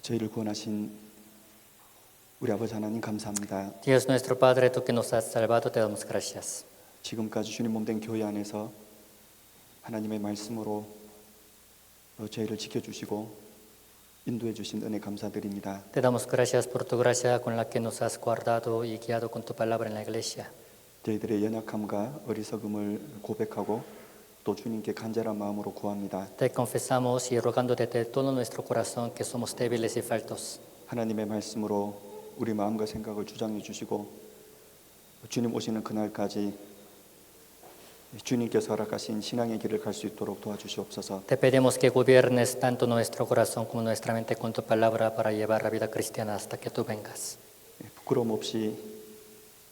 저희를 구원하신 우리 아버지 하나님 감사합니다. Dios nuestro Padre, tú que nos has salvado, te damos gracias. 지금까지 주님 몸된 교회 안에서 하나님의 말씀으로 저희를 지켜주시고 인도해 주신 은혜 감사드립니다. Te damos gracias por tu gracia con la que nos has guardado y guiado con tu palabra en la iglesia. 저희들의 연약함과 어리석음을 고백하고 또 주님께 간절한 마음으로 구합니다. Te confesamos y rogándote de todo nuestro corazón que somos débiles y faltos. 하나님의 말씀으로 우리 마음과 생각을 주장해 주시고 주님 오시는 그날까지 주님께서 허락하신 신앙의 길을 갈 수 있도록 도와주시옵소서. Te pedimos que gobiernes tanto nuestro corazón como nuestra mente con tu palabra para llevar la vida cristiana hasta que tú vengas. 부끄러움 없이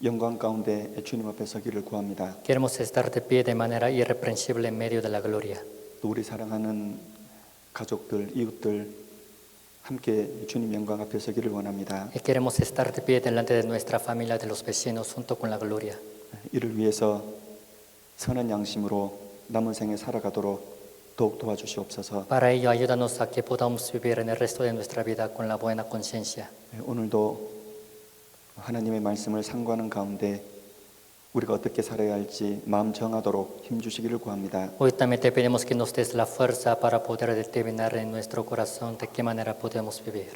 영광 가운데 주님 앞에 서기를 구합니다. Queremos estar de pie de manera irreprensible en medio de la gloria. 또 우리 사랑하는 가족들, 이웃들 함께 주님 영광 앞에 서기를 원합니다. Y queremos estar de pie delante de nuestra familia, de los vecinos, junto con la gloria. 이를 위해서 선한 양심으로 남은 생에 살아가도록 더욱 도와주시옵소서. Para ello, ayúdanos a que podamos vivir en el resto de nuestra vida con la buena conciencia. 오늘도 하나님의 말씀을 상고하는 가운데 우리가 어떻게 살아야 할지 마음 정하도록 힘주시기를 구합니다. Hoy también te pedimos que nos des la fuerza para poder determinar en nuestro corazón de qué manera podemos vivir.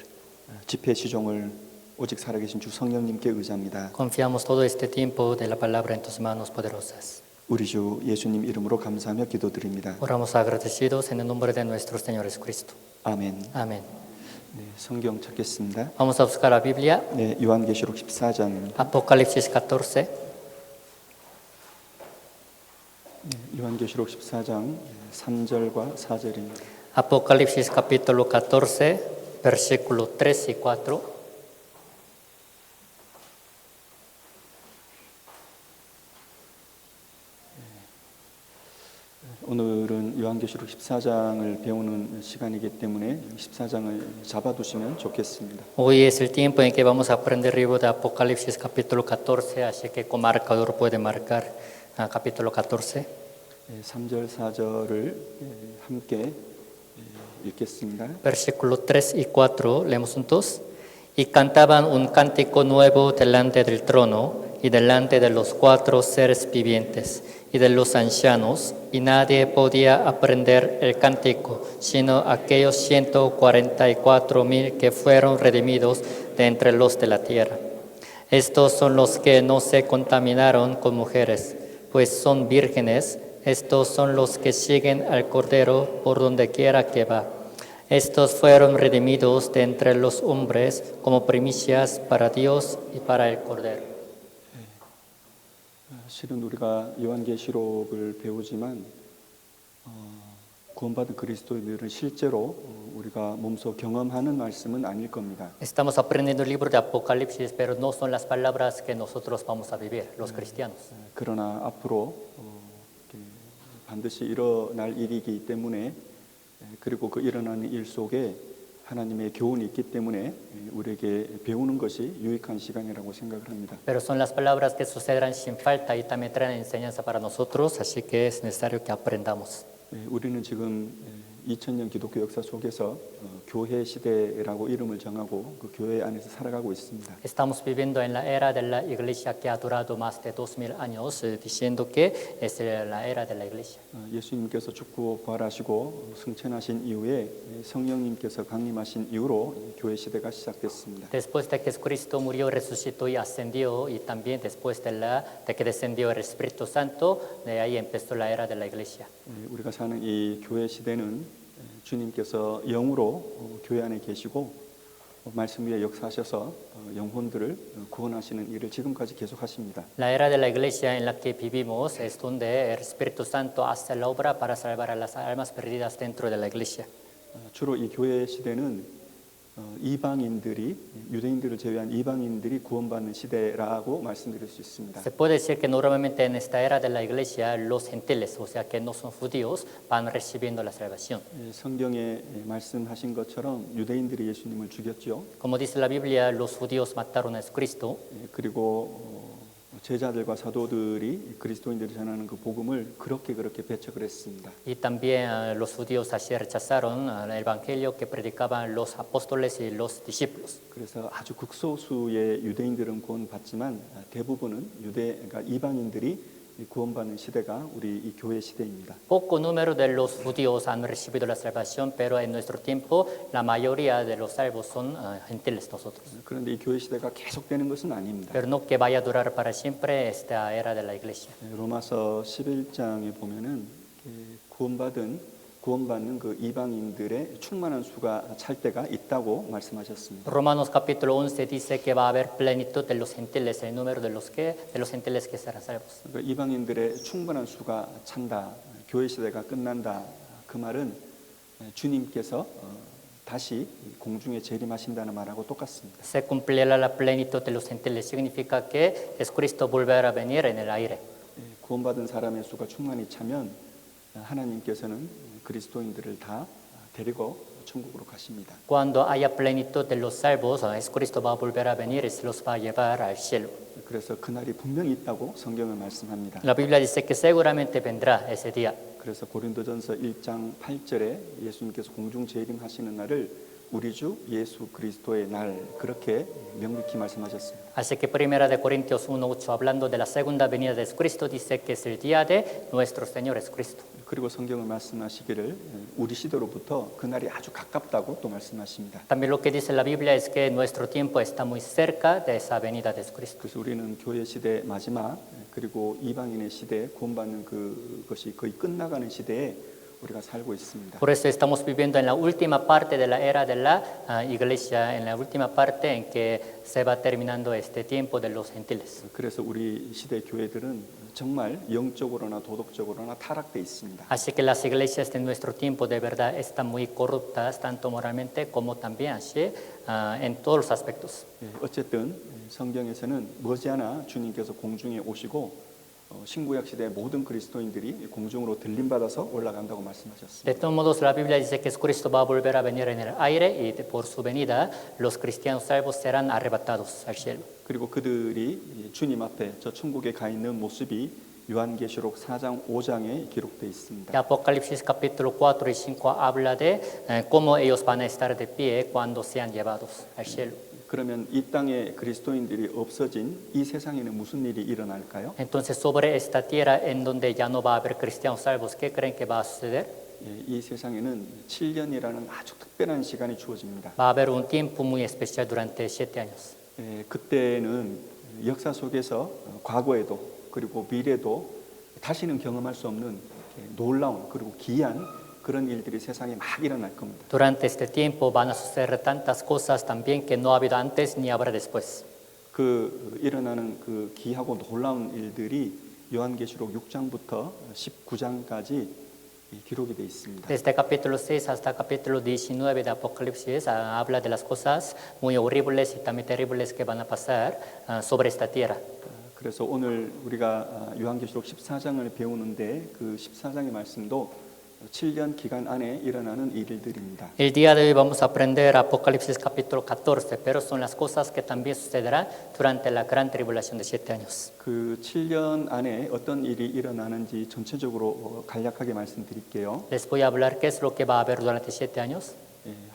집회 시종을 오직 살아계신 주 성령님께 의지합니다. Confiamos todo este tiempo de la palabra en tus manos poderosas. 우리 주 예수님 이름으로 감사하며 기도드립니다. Oramos agradecidos en el nombre de nuestro Señor Jesucristo. 아멘. Amén. 네, 성경 찾겠습니다. Vamos a buscar la Biblia. 네, 요한계시록 14장. Apocalipsis 14. 요한계시록 14장 3절과 4절입니다. Apocalipsis capítulo 14, versículo 3 y 4. 오늘은 요한계시록 14장을 배우는 시간이기 때문에 14장을 잡아두시면 좋겠습니다. Hoy es el tiempo en que vamos a aprender el libro de Apocalipsis capítulo 14, así que con marcador puede marcar capítulo 14. 3절, 4절을 함께 읽겠습니다. Versículo 3 y 4, leemos juntos. Y cantaban un cántico nuevo delante del trono y delante de los 4 seres vivientes y de los ancianos, y nadie podía aprender el cántico, sino aquellos 144,000 que fueron redimidos de entre los de la tierra. Estos son los que no se contaminaron con mujeres, pues son vírgenes. Estos son los que siguen al Cordero por donde quiera que va. Estos fueron redimidos de entre los hombres como primicias para Dios y para el Cordero. 실은 우리가 요한계시록을 배우지만 구원받은 그리스도인들은 실제로 우리가 몸소 경험하는 말씀은 아닐 겁니다. Estamos aprendiendo el libro de Apocalipsis, pero no son las palabras que nosotros vamos a vivir, los cristianos. 그러나 앞으로 반드시 일어날 일이기 때문에 그리고 그 일어나는 일 속에 하나님의 교훈이 있기 때문에 우리에게 배우는 것이 유익한 시간이라고 생각을 합니다. Pero son las palabras que sucederán sin falta y también traen enseñanza para nosotros, así que es necesario que aprendamos. 우리는 지금 2000년 기독교 역사 속에서 교회 시대라고 이름을 정하고 그 교회 안에서 살아가고 있습니다. Estamos viviendo en la era de la iglesia que ha durado más de 2000 años, diciendo que es la era de la iglesia. 예수님께서 죽고 부활하시고 승천하신 이후에 성령님께서 강림하신 이후로 교회 시대가 시작됐습니다. Después de que Cristo murió, resucitó y ascendió, y también después de que descendió el Espíritu Santo, de ahí empezó la era de la iglesia. 우리가 사는 이 교회 시대는 주님께서 영으로 교회 안에 계시고 말씀 위에 역사하셔서 영혼들을 구원하시는 일을 지금까지 계속하십니다. La era de la iglesia en la que vivimos es donde el Espíritu Santo hace la obra para salvar a las almas perdidas dentro de la iglesia. 주로 이 교회 시대는 이방인들이 유대인들을 제외한 이방인들이 구원받는 시대라고 말씀드릴 수 있습니다. Se puede decir que normalmente en esta era de la iglesia los gentiles, o sea que no son judíos, van recibiendo la salvación. 성경에 말씀하신 것처럼 유대인들이 예수님을 죽였죠. Como dice la Biblia, los judíos mataron a Cristo. 그리고 제자들과 사도들이 그리스도인들이 전하는 그 복음을 그렇게 배척을 했습니다. Y también los judíos así rechazaron el evangelio que predicaban los apóstoles y los discípulos. 그래서 아주 극소수의 유대인들은 구원받지만 대부분은 그러니까 이방인들이 구원받는 시대가 우리 이 교회 시대입니다. Poco número de los judíos han recibido la salvación, pero en nuestro tiempo la mayoría de los salvos son gentiles nosotros. 그런데 이 교회 시대가 계속되는 것은 아닙니다. Pero no que vaya a durar para siempre esta era de la iglesia. 로마서 11장에 보면은 구원받는 그 이방인들의 충만한 수가 찰 때가 있다고 말씀하셨습니다. Romanos capítulo 11 dice que va a haber plenitud de los gentiles, el número de los gentiles que serán salvos. 그러니까 이방인들의 충분한 수가 찬다, 교회 시대가 끝난다. 그 말은 주님께서 다시 공중에 재림하신다는 말하고 똑같습니다. Se cumplirá la plenitud de los gentiles, significa que Jesucristo volverá a venir en el aire. 구원받은 사람의 수가 충만히 차면 하나님께서는 그리스도인들을 다 데리고 천국으로 가십니다. Cuando haya plenitud de los salvos, Jesucristo va a volver a venir y se los va a llevar al cielo. 그래서 그날이 분명히 있다고 성경은 말씀합니다. La Biblia dice que seguramente vendrá ese día. 그래서 고린도전서 1장 8절에 예수님께서 공중 재림하시는 날을 우리 주 예수 그리스도의 날 그렇게 명백히 말씀하셨습니다. Así que Primera de Corintios 1:8 hablando de la segunda venida de Jesucristo dice que es el día de nuestro Señor Jesucristo. 그리고 성경을 말씀하시기를 우리 시대로부터 그날이 아주 가깝다고 또 말씀하십니다. También lo que dice la Biblia es que nuestro tiempo está muy cerca de esa venida de Jesucristo. 그래서 우리는 교회 시대 마지막 그리고 이방인의 시대 구원받는 그것이 거의 끝나가는 시대에 우리가 살고 있습니다. Por eso estamos viviendo en la última parte de la era de la iglesia, en la última parte en que se va terminando este tiempo de los gentiles. 그래서 우리 시대 교회들은 정말 영적으로나 도덕적으로나 타락돼 있습니다. Así que las iglesias de nuestro tiempo de verdad están muy corruptas, tanto moralmente como también así en todos los aspectos. 어쨌든 성경에서는 머지않아 주님께서 공중에 오시고 신구약 시대의 모든 그리스도인들이 공중으로 들림받아서 올라간다고 말씀하셨습니다. De todos modos, la Biblia dice que Jesucristo va a volver a venir en el aire y por su venida los cristianos salvos serán arrebatados al cielo. 그리고 그들이 주님 앞에 저 천국에 가 있는 모습이 요한계시록 4장 5장에 기록되어 있습니다. Y Apocalipsis capítulo 4 y 5 habla de cómo ellos van a estar de pie cuando sean llevados al cielo. 그러면 이 땅에 그리스도인들이 없어진 이 세상에는 무슨 일이 일어날까요? Entonces, sobre esta tierra en donde ya no va a haber cristianos salvos, ¿qué creen que va a suceder? 이 세상에는 7년이라는 아주 특별한 시간이 주어집니다. Va a haber un tiempo muy especial durante 7 años. 그때는 역사 속에서 과거에도 그리고 미래도 다시는 경험할 수 없는 놀라운 그리고 기이한 그런 일들이 세상에 막 일어날 겁니다. Durante este tiempo van a suceder tantas cosas también que no ha habido antes ni habrá después. 그 일어나는 그 기이하고 놀라운 일들이 요한계시록 6장부터 19장까지 기록이 되어 있습니다. Desde capítulo 6 hasta capítulo 19 de Apocalipsis habla de las cosas muy horribles y también terribles que van a pasar sobre esta tierra. 그래서 오늘 우리가 요한계시록 14장을 배우는데 그 14장의 말씀도 7년 기간 안에 일어나는 일들입니다. El día de hoy vamos a aprender Apocalipsis capítulo 14, pero son las cosas que también sucederán durante la gran tribulación de 7 años. 그 7년 안에 어떤 일이 일어나는지 전체적으로 간략하게 말씀드릴게요. Les voy a hablar qué es lo que va a haber durante 7 años.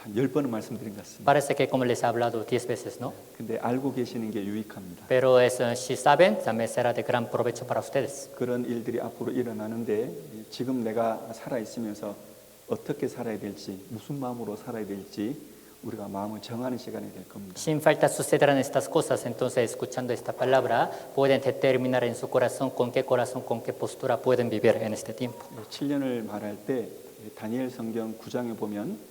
한 10번은 말씀드린 것 같습니다. Parece que como les he hablado 10 veces, ¿no? 근데 알고 계시는 게 유익합니다. Pero si saben, también será de gran provecho para ustedes. 그런 일들이 앞으로 일어나는데 지금 내가 살아 있으면서 어떻게 살아야 될지, 무슨 마음으로 살아야 될지 우리가 마음을 정하는 시간이 될 겁니다. Sin falta sucederán estas cosas, entonces escuchando esta palabra pueden determinar en su corazón, con qué postura pueden vivir en este tiempo. 7년을 말할 때 다니엘 성경 9장에 보면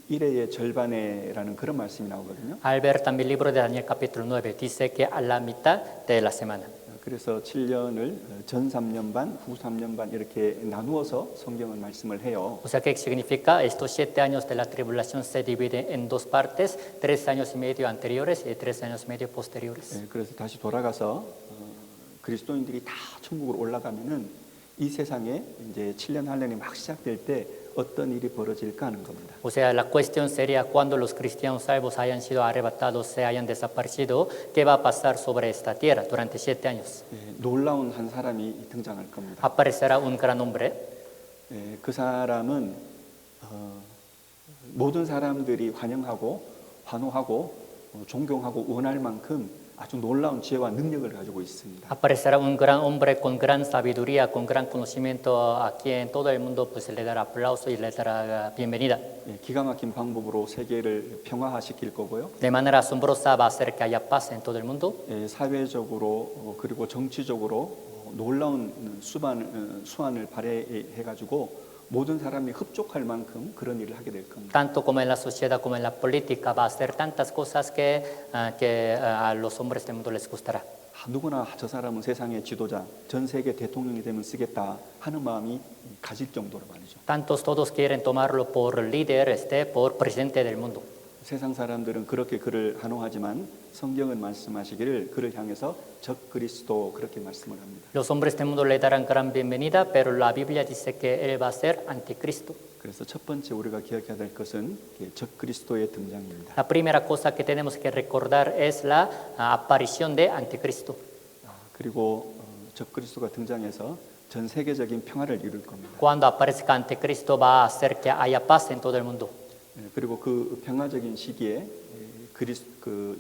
1회의 절반에라는 그런 말씀이 나오거든요. Al ver también el libro de Daniel capítulo 9 dice que a la mitad de la semana. 그래서 7년을 전 3년 반, 후 3년 반 이렇게 나누어서 성경은 말씀을 해요. O sea, ¿qué significa? Estos 7 años de la tribulación se dividen en 2 partes, 3 años y medio anteriores y 3 años y medio posteriores. 그래서 다시 돌아가서 그리스도인들이 다 천국으로 올라가면은 이 세상에 이제 7년 할례이 막 시작될 때 어떤 일이 벌어질까 하는 겁니다. O sea, la cuestión sería cuando los cristianos salvos hayan sido arrebatados, se hayan desaparecido, ¿qué va a pasar sobre esta tierra durante 7 años? 놀라운 한 사람이 등장할 겁니다. Aparecerá un gran hombre. 그 사람은 모든 사람들이 환영하고 환호하고 존경하고 원할 만큼 아주 놀라운 지혜와 능력을 가지고 있습니다. Aparecerá un gran hombre con gran sabiduría, con gran conocimiento, a quien todo el mundo pues, le dará aplauso y le dará bienvenida. 기가 막힌 방법으로 세계를 평화화시킬 거고요. De manera asombrosa va a hacer que haya paz en todo el mundo. 사회적으로 그리고 정치적으로 놀라운 수완을 발휘해가지고 모든 사람이 흡족할 만큼 그런 일을 하게 될 겁니다. Tanto como en la sociedad como en la política va a hacer tantas cosas que a los hombres del mundo les gustará. 누구나 저 사람은 세상의 지도자, 전 세계 대통령이 되면 쓰겠다 하는 마음이 가질 정도로 말이죠. Tantos todos quieren tomarlo por líder, por presidente del mundo. 세상 사람들은 그렇게 그를 환호하지만 성경은 말씀하시기를 그를 향해서 적 그리스도 그렇게 말씀을 합니다. Los hombres del mundo le darán gran bienvenida, pero la Biblia dice que él va a ser anticristo. 그래서 첫 번째 우리가 기억해야 될 것은 적 그리스도의 등장입니다. La primera cosa que tenemos que recordar es la aparición de anticristo. 그리고 적 그리스도가 등장해서 전 세계적인 평화를 이룰 겁니다. Cuando aparezca anticristo va a hacer que haya paz en todo el mundo. 그리고 그 평화적인 시기에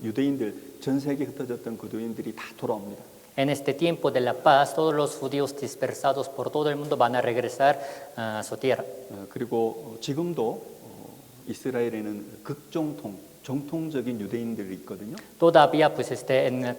유대인들 전 세계에 흩어졌던 그 유대인들이 다 돌아옵니다. En este tiempo de la paz, todos los judíos dispersados por todo el mundo van a regresar a su tierra. 그리고 지금도 이스라엘에는 정통적인 유대인들이 있거든요. Todavía pues en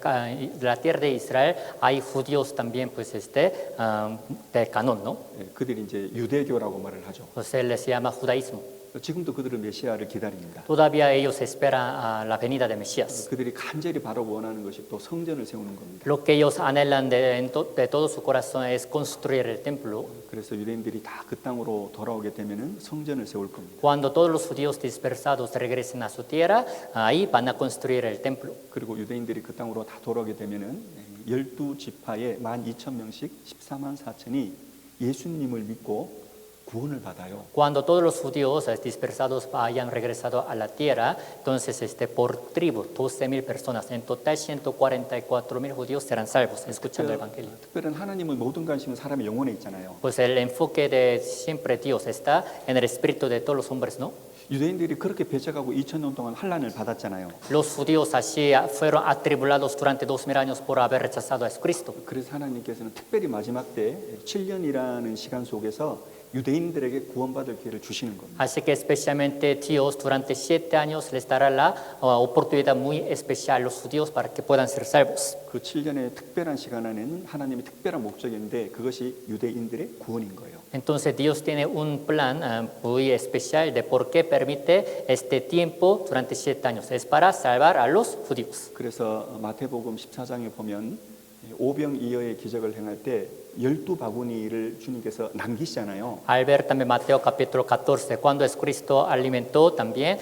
la tierra de Israel hay judíos también pues de canon, ¿no? 그들이 이제 유대교라고 말을 하죠. O sea, les llama judaísmo. 지금도 그들은 메시아를 기다립니다. Todavía ellos esperan la venida de Mesías. 그들이 간절히 바로 원하는 것이 또 성전을 세우는 겁니다. Lo que ellos anhelan de todo su corazón es construir el templo. 그래서 유대인들이 다 그 땅으로 돌아오게 되면은 성전을 세울 겁니다. Cuando todos los judíos dispersados regresen a su tierra, ahí van a construir el templo. 그리고 유대인들이 그 땅으로 다 돌아오게 되면은 12지파에 12,000명씩 14만 4천이 예수님을 믿고 구원을 받아요. Cuando todos los judíos dispersados hayan regresado a la tierra, entonces por tribu, 12,000 personas, en total 144,000 judíos serán salvos, escuchando el Evangelio. 특별한 하나님은 모든 관심은 사람의 영혼에 있잖아요. Pues el enfoque de siempre Dios está en el espíritu de todos los hombres, ¿no? 유대인들이 그렇게 배척하고 2000년 동안 환난을 받았잖아요. Los judíos así fueron atribulados durante 2000 años por haber rechazado a Jesucristo. 그래서 하나님께서는 특별히 마지막 때 7년이라는 시간 속에서 유대인들에게 구원받을 기회를 주시는 겁니다. Así que especialmente Dios durante 7 años les dará la oportunidad muy especial a los judíos para que puedan ser salvos. 그 7년의 특별한 시간 안에는 하나님의 특별한 목적인데 그것이 유대인들의 구원인 거예요. Entonces Dios tiene un plan muy especial de por qué permite este tiempo durante 7 años. Es para salvar a los judíos. 그래서 마태복음 14장에 보면 오병이어의 기적을 행할 때 12바구니를 주님께서 남기시잖아요. Al ver también Mateo capítulo 14, cuando Jesucristo alimentó también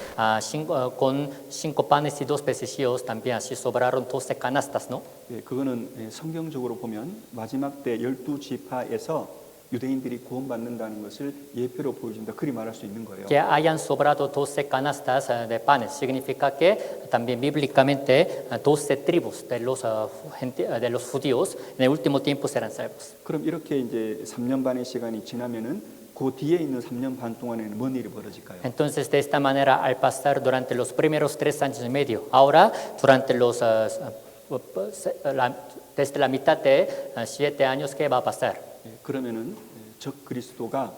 con 5 panes y 2 pececillos, también así sobraron 12 canastas, ¿no? 그거는 성경적으로 보면 마지막 때 12지파에서 유대인들이 구원받는다는 것을 예표로 보여준다. 그리 말할 수 있는 거예요. Que hayan sobrado 12 canastas de panes significa que también bíblicamente 12 tribus de los judíos en el último tiempo serán salvos. 그럼 이렇게 이제 3년 반의 시간이 지나면은 그 뒤에 있는 3년 반 동안에는 뭔 일이 벌어질까요? Entonces, de esta manera, al pasar durante los primeros 3 años y medio, ahora durante desde la mitad de 7 años, ¿qué va a pasar? 그러면은 적 그리스도가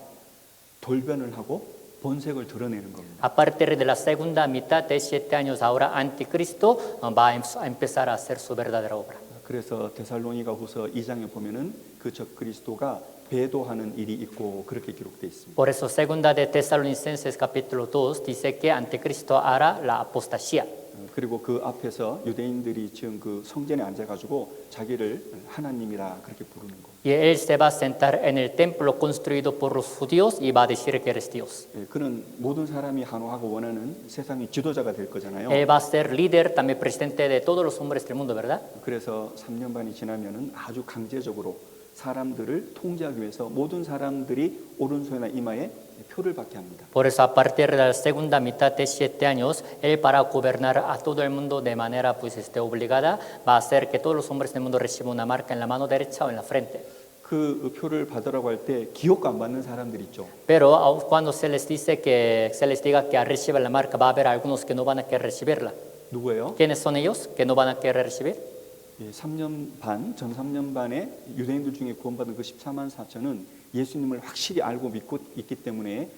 돌변을 하고 본색을 드러내는 겁니다. A partir de la segunda mitad de 7 años, ahora Anticristo va a empezar a hacer su verdadera obra. 그래서 데살로니가후서 2장에 보면은 그 적 그리스도가 배도하는 일이 있고 그렇게 기록되어 있습니다. Por eso, segunda de Tesalonicenses capítulo 2 dice que Anticristo hará la apostasía. 그리고 그 앞에서 유대인들이 지금 그 성전에 앉아가지고 자기를 하나님이라 그렇게 부르는 거. Y él se va a sentar en el templo construido por los judíos y va a decir que eres Dios. 그는 모든 사람이 환호하고 원하는 세상의 지도자가 될 거잖아요. Él va a ser líder, también presidente de todos los hombres del mundo, ¿verdad? 그래서 3년 반이 지나면은 아주 강제적으로 사람들을 통제하기 위해서 모든 사람들이 오른손이나 이마에 표를 받게 합니다. Por eso a partir de la segunda mitad de 7 años, él para gobernar a todo el mundo de manera pues obligada, va a hacer que todos los hombres del mundo reciban una marca en la mano derecha o en la frente. 그 표를 받으라고 할 때 기억도 안 받는 사람들 있죠. Pero cuando se les diga que reciban la marca, va a haber algunos que no van a querer recibirla. 누구예요? ¿Quiénes son ellos que no van a querer recibir? 예, 3년 반, 전 3년 반에 유대인들 중에 구원받은 그 14만 4천은 예수님을 확실히 알고 믿고 있기 때문에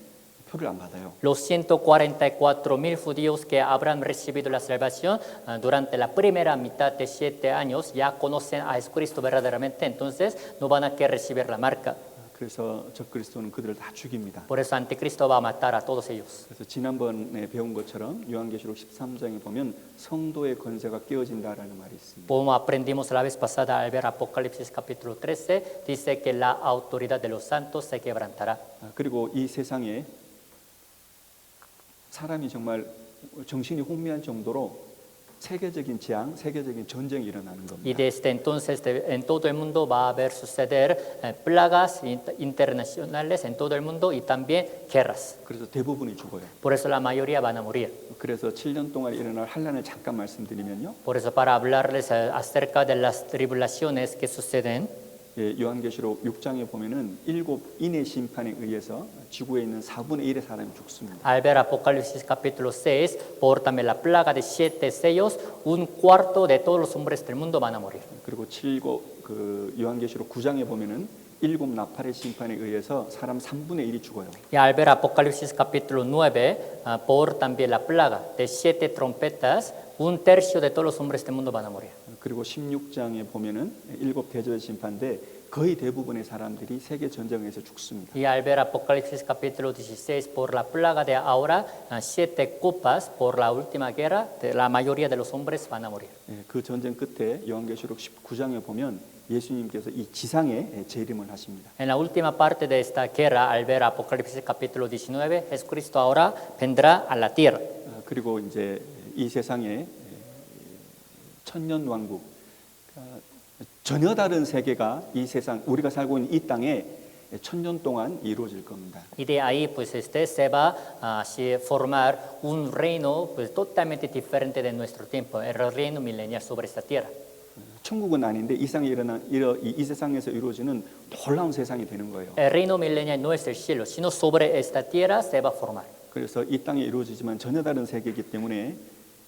표를 안 받아요. Los 144,000 judíos que habrán recibido la salvación durante la primera mitad de 7 años ya conocen a Jesucristo verdaderamente, entonces no van a querer recibir la marca. 그래서 적그리스도는 그들을 다 죽입니다. Por eso Anticristo va a matar a todos ellos. 그래서 지난번에 배운 것처럼 요한계시록 13장에 보면 성도의 권세가 깨어진다라는 말이 있습니다. Como aprendimos la vez pasada al ver Apocalipsis capítulo 13, dice que la autoridad de los santos se quebrantará. 그리고 이 세상에 사람이 정말 정신이 혼미할 정도로 세계적인 재앙, 세계적인 전쟁이 일어나는 Y 겁니다. desde entonces en todo el mundo va a haber suceder plagas internacionales en todo el mundo y también guerras. 그래서 대부분이 죽어요. Por eso la mayoría van a morir. 그래서 7년 동안 일어날 환란을 잠깐 말씀드리면요. Por eso para hablarles acerca de las tribulaciones que suceden, 예, 요한계시록 6장에 보면은 7 인의 심판에 의해서 지구에 있는 4분의 1의 사람이 죽습니다. al ver Apocalipsis capítulo 6, por también la plaga de 7 sellos, 1/4 de todos los hombres del mundo van a morir. 그리고 그 요한계시록 9장에 보면은 7 나팔의 심판에 의해서 사람 3분의 1이 죽어요. Y al ver Apocalipsis capítulo 9, por también la plaga de 7 trompetas, 1/3 de todos los hombres del mundo van a morir. 그리고 16장에 보면은 7 대접의 심판인데 거의 대부분의 사람들이 세계 전쟁에서 죽습니다. Y al ver Apocalipsis capítulo 16, por la plaga de ahora, 7 copas, por la última guerra, la mayoría de los hombres van a morir. 예, 그 전쟁 끝에 요한계시록 19장에 보면 예수님께서 이 지상에 재림을 하십니다. En la última parte de esta guerra, al ver Apocalipsis capítulo 19, Jesucristo ahora vendrá a la tierra. 그리고 이제 이 세상에 천년 왕국, 전혀 다른 세계가 이 세상 우리가 살고 있는 이 땅에 천년 동안 이루어질 겁니다. Y de ahí pues se va a formar un reino pues totalmente diferente de nuestro tiempo, el reino milenial sobre esta tierra. 천국은 아닌데 이 세상에서 이루어지는 놀라운 세상이 되는 거예요. El reino milenial no es el cielo, sino sobre esta tierra se va a formar. 그래서 이 땅에 이루어지지만 전혀 다른 세계이기 때문에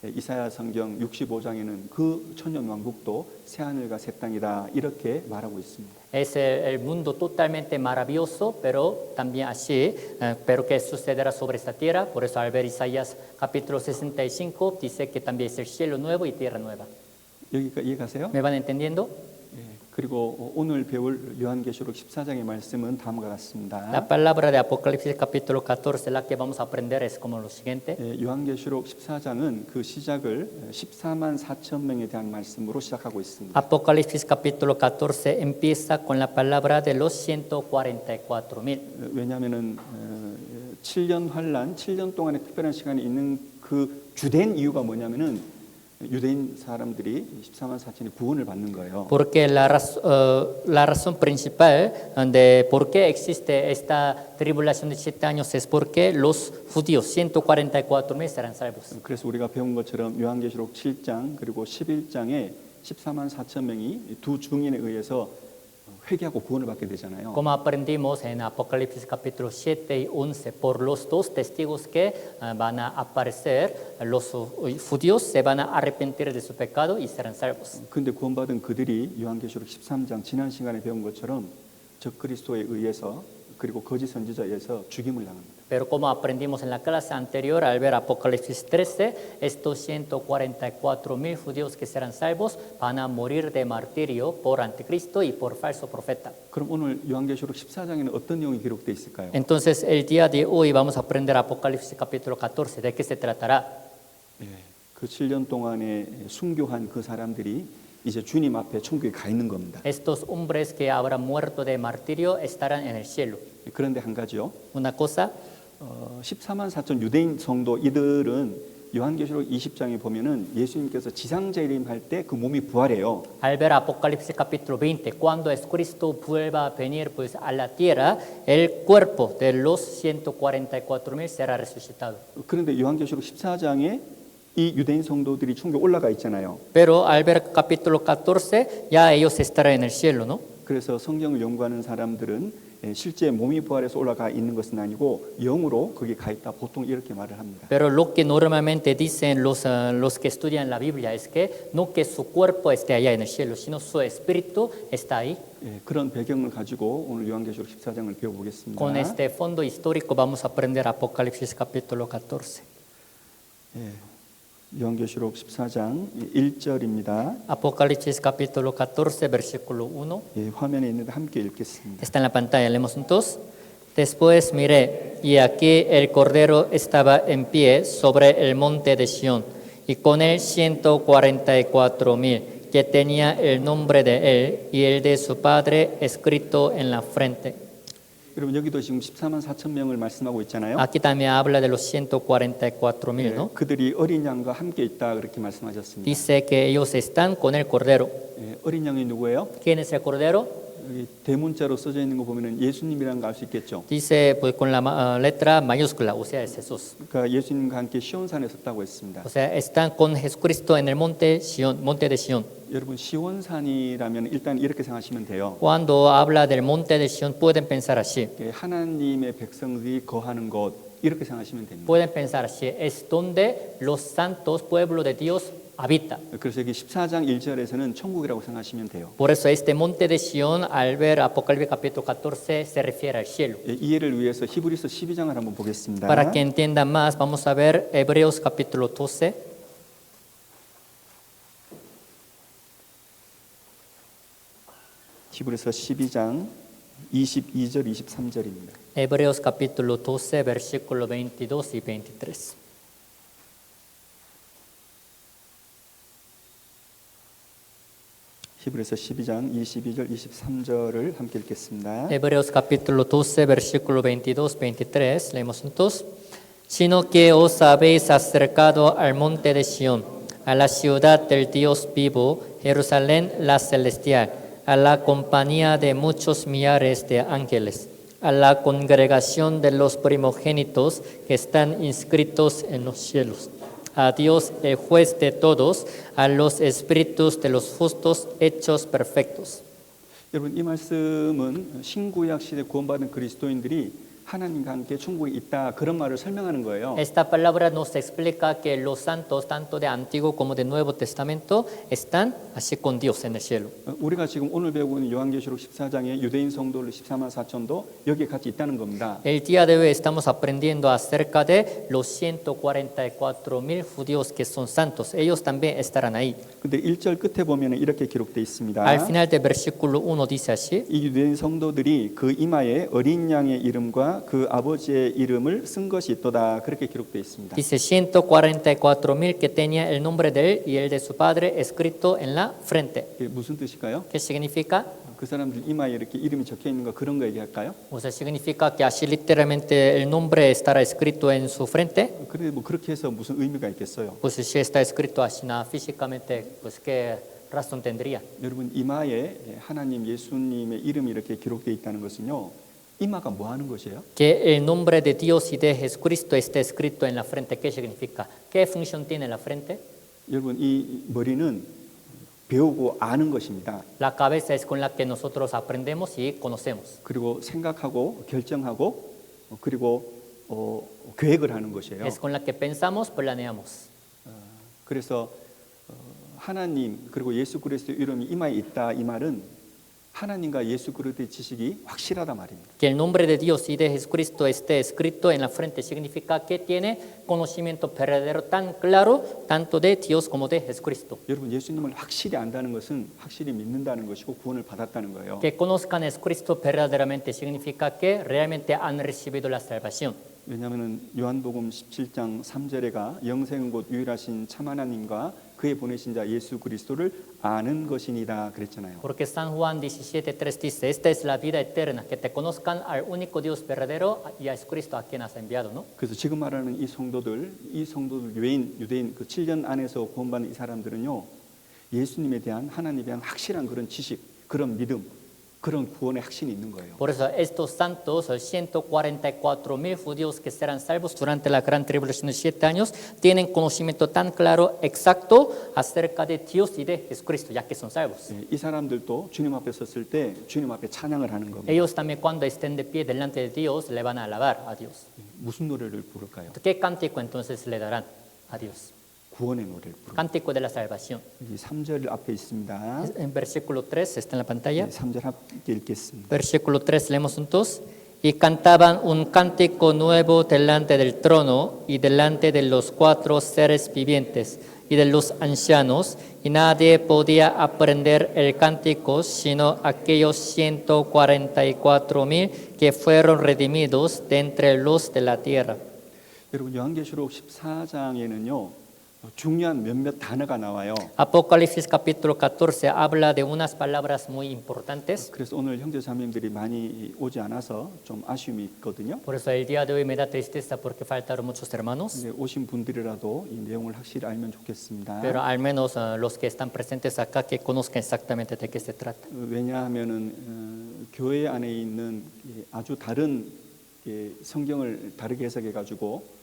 이사야 성경 65장에는 그 천년 왕국도 새 하늘과 새 땅이다 이렇게 말하고 있습니다. Es el mundo totalmente maravilloso, pero también así, pero que sucederá sobre esta tierra. Por eso al ver Isaías capítulo 65 dice que también es el cielo nuevo y tierra nueva. 여기가 이해가세요? ¿Me van entendiendo? 예, 그리고 오늘 배울 요한계시록 14장의 말씀은 다음과 같습니다. La palabra de Apocalipsis capítulo 14, la que vamos a aprender es como lo siguiente. 예, 요한계시록 14장은 그 시작을 14만 4천 명에 대한 말씀으로 시작하고 있습니다. Apocalipsis capítulo 14 empieza con la palabra de los 144,000. 왜냐하면은 7년 환란, 7년 동안의 특별한 시간이 있는 그 주된 이유가 뭐냐면은 유대인 사람들이 14만 4천이 구원을 받는 거예요. Porque la razón principal de por qué existe esta tribulación de 7 años es porque los judíos, 144,000 serán salvos. 그래서 우리가 배운 것처럼 요한계시록 7장 그리고 11장에 14만 4천 명이 두 증인에 의해서 회개하고 구원을 받게 되잖아요. Como aprendimos en Apocalipsis capítulo 7 y 11, por los dos testigos que van a aparecer, los judíos se van a arrepentir de su pecado y serán salvos. 근데 구원받은 그들이 요한계시록 13장 지난 시간에 배운 것처럼 적그리스도에 의해서 그리고 거짓 선지자에 의해서 죽임을 당합니다. Pero como aprendimos en la clase anterior al ver Apocalipsis 13, estos 144,000 judíos que serán salvos van a morir de martirio por anticristo y por falso profeta. 그럼 오늘 요한계시록 14장에는 어떤 내용이 기록되어 있을까요? Entonces el día de hoy vamos a aprender Apocalipsis capítulo 14. ¿De qué se tratará? 예, 그 7년 동안에 순교한 그 사람들이 이제 주님 앞에 천국에 가 있는 겁니다. Estos hombres que habrán muerto de martirio estarán en el cielo. 그런데 한 가지요. Una cosa, 14만 4천 유대인 성도 이들은 요한계시록 20장에 보면은 예수님께서 지상재림할 때 그 몸이 부활해요. Al ver Apocalipsis capítulo 20, cuando es Cristo vuelva a venir pues, a la tierra, el cuerpo de los 144,000 será resucitado. 그런데 요한계시록 14장에 이 유대인 성도들이 천국에 올라가 있잖아요. Pero al ver capítulo 14, ya ellos estarán en el cielo, ¿no? 그래서 성경을 연구하는 사람들은 실제 몸이 부활해서 올라가 있는 것은 아니고 영으로 거기 가 있다 보통 이렇게 말을 합니다. Pero lo que normalmente dicen los que estudian la Biblia es que no que su cuerpo esté allá en el cielo, sino su espíritu está ahí. 예, 그런 배경을 가지고 오늘 요한계시록 14장을 배워보겠습니다. Con este fondo histórico vamos a aprender Apocalipsis capítulo 14. 예, 요한계시록 14장 1절입니다. Apocalipsis capítulo 14, versículo 1. 예, 화면에 있는데 함께 읽겠습니다. Está en la pantalla, leemos juntos. Después miré, y aquí el Cordero estaba en pie sobre el monte de Sión, y con él 144,000, que tenía el nombre de él y el de su padre escrito en la frente. 여러분 여기도 지금 14만 4천 명을 말씀하고 있잖아요. Aquí también habla de los 144,000, 예, ¿no? 그들이 어린 양과 함께 있다 그렇게 말씀하셨습니다. Dice que ellos están con el Cordero. 예, 어린 양이 누구예요? ¿Quién es el Cordero? 여기 대문자로 써져 있는 거 보면은 예수님이라는 거 알 수 있겠죠. Dice pues con la letra mayúscula, o sea, es Jesús. 그러니까 예수님과 함께 시온산에 섰다고 했습니다. O sea, están con Jesucristo en el monte Sion, monte de Sion. 여러분 시온산이라면 일단 이렇게 생각하시면 돼요. Cuando habla del monte de Sion, pueden pensar así. 하나님의 백성들이 거하는 곳 이렇게 생각하시면 됩니다. Pueden pensar así. Es donde los santos, pueblo de Dios, habita. 그래서 여기 14장 1절에서는 천국이라고 생각하시면 돼요. Por eso este monte de Sion, al ver Apocalipsis capítulo 14, se refiere al cielo. 예, 이해를 위해서 히브리서 12장을 한번 보겠습니다. Para que entiendan más, vamos a ver Hebreos capítulo 12. 히브리서 12장 22절 23절입니다. Hebreos capítulo 12, versículo 22 y 23. 히브리서 12장 22절 23절을 함께 읽겠습니다. Hebreos capítulo 12, versículo 22, 23, leemos juntos. Sino que os habéis acercado al monte de Sión, a la ciudad del Dios vivo, Jerusalén la celestial, a la compañía de muchos millares de ángeles, a la congregación de los primogénitos que están inscritos en los cielos. A Dios, el juez de todos, a los espíritus de los justos hechos perfectos. 여러분 이 말씀은 신구약 시대 구원받은 그리스도인들이 하나님과 함께 천국에 있다 그런 말을 설명하는 거예요. Esta palabra nos explica que los santos, tanto de Antiguo como de Nuevo Testamento, están así con Dios en el cielo. 우리가 지금 오늘 배우고 있는 요한계시록 14장의 유대인 성도들 14만 4천도 여기에 같이 있다는 겁니다. El día de hoy estamos aprendiendo acerca de los 144,000 judíos que son santos. Ellos también estarán ahí. 근데 1절 끝에 보면 이렇게 기록되어 있습니다. Al final del versículo 1 dice así. 이 유대인 성도들이 그 이마에 어린 양의 이름과 그 아버지의 이름을 쓴 것이 있도다 그렇게 기록되어 있습니다. Dice 144,000 que tenía el nombre de él y el de su padre escrito en la frente. 이게 무슨 뜻일까요? ¿Qué significa? 그 사람들 이마에 이렇게 이름이 적혀 있는 거 그런 거 얘기할까요? O sea, significa que así literalmente el nombre estará escrito en su frente. 그런데 뭐 그렇게 해서 무슨 의미가 있겠어요? Pues si está escrito así físicamente, pues qué razón tendría. 여러분 이마에 하나님 예수님의 이름이 이렇게 기록되어 있다는 것은요. 이마가 뭐 하는 것이에요? Que el nombre de Dios y de Jesucristo esté escrito en la frente, ¿qué significa? ¿Qué función tiene la frente? 여러분 이 머리는 배우고 아는 것입니다. La cabeza es con la que nosotros aprendemos y conocemos. 그리고 생각하고 결정하고 그리고 계획을 하는 것이에요. Es con la que pensamos, planeamos. 그래서 하나님 그리고 예수 그리스도의 이름이 이마에 있다 이 말은 하나님과 예수 그리스도의 지식이 확실하다 말입니다. Que el nombre de Dios y de Jesucristo esté escrito en la frente significa que tiene conocimiento verdadero tan claro tanto de Dios como de Jesucristo. 여러분 예수님을 확실히 안다는 것은 확실히 믿는다는 것이고 구원을 받았다는 거예요. Que conozcan a Jesucristo verdaderamente significa que realmente han recibido la salvación. 왜냐하면 요한복음 17장 3절에가 영생은 곧 유일하신 참 하나님과 그의 보내신 자 예수 그리스도를 아는 것이니라 그랬잖아요. Porque San Juan 17:3 dice, esta es la vida eterna, que te conozcan al único Dios verdadero y a Jesucristo a quien has enviado, ¿no? 그래서 지금 말하는 이 성도들 유대인 그 7년 안에서 구원받는 이 사람들은요, 예수님에 대한 하나님에 대한 확실한 그런 지식, 그런 믿음, 그런 구원의 확신이 있는 거예요. Por eso estos santos, 144,000 judíos que serán salvos durante la gran tribulación de 7 años, tienen conocimiento tan claro, exacto acerca de Dios y de Jesucristo, ya que son salvos. 이 사람들도 주님 앞에 섰을 때 주님 앞에 찬양을 하는 겁니다. Ellos también cuando estén de pie delante de Dios le van a alabar a Dios. 무슨 노래를 부를까요? ¿Qué cántico entonces le darán a Dios? 구원의 노래를 부릅니다. Cántico de la salvación. 이 3절 앞에 있습니다. En versículo 3 está en la pantalla. 3절 함께 읽겠습니다. Versículo 3, leemos juntos. Y cantaban un cántico nuevo delante del trono y delante de los 4 seres vivientes y de los ancianos, y nadie podía aprender el cántico sino aquellos 144,000 que fueron redimidos de entre los de la tierra. 여러분 요한계시록 14장에는요. 중요한 몇몇 단어가 나와요. Apocalipsis capítulo 14 habla de unas palabras muy importantes. 그래서 오늘 형제자매님들이 많이 오지 않아서 좀 아쉬움이 있거든요. Por eso el día de hoy me da tristeza porque faltaron muchos hermanos. 근데 오신 분들이라도 이 내용을 확실히 알면 좋겠습니다. Pero al menos los que están presentes acá que conozcan exactamente de qué se trata. 왜냐하면은 교회 안에 있는 아주 다른 성경을 다르게 해석해 가지고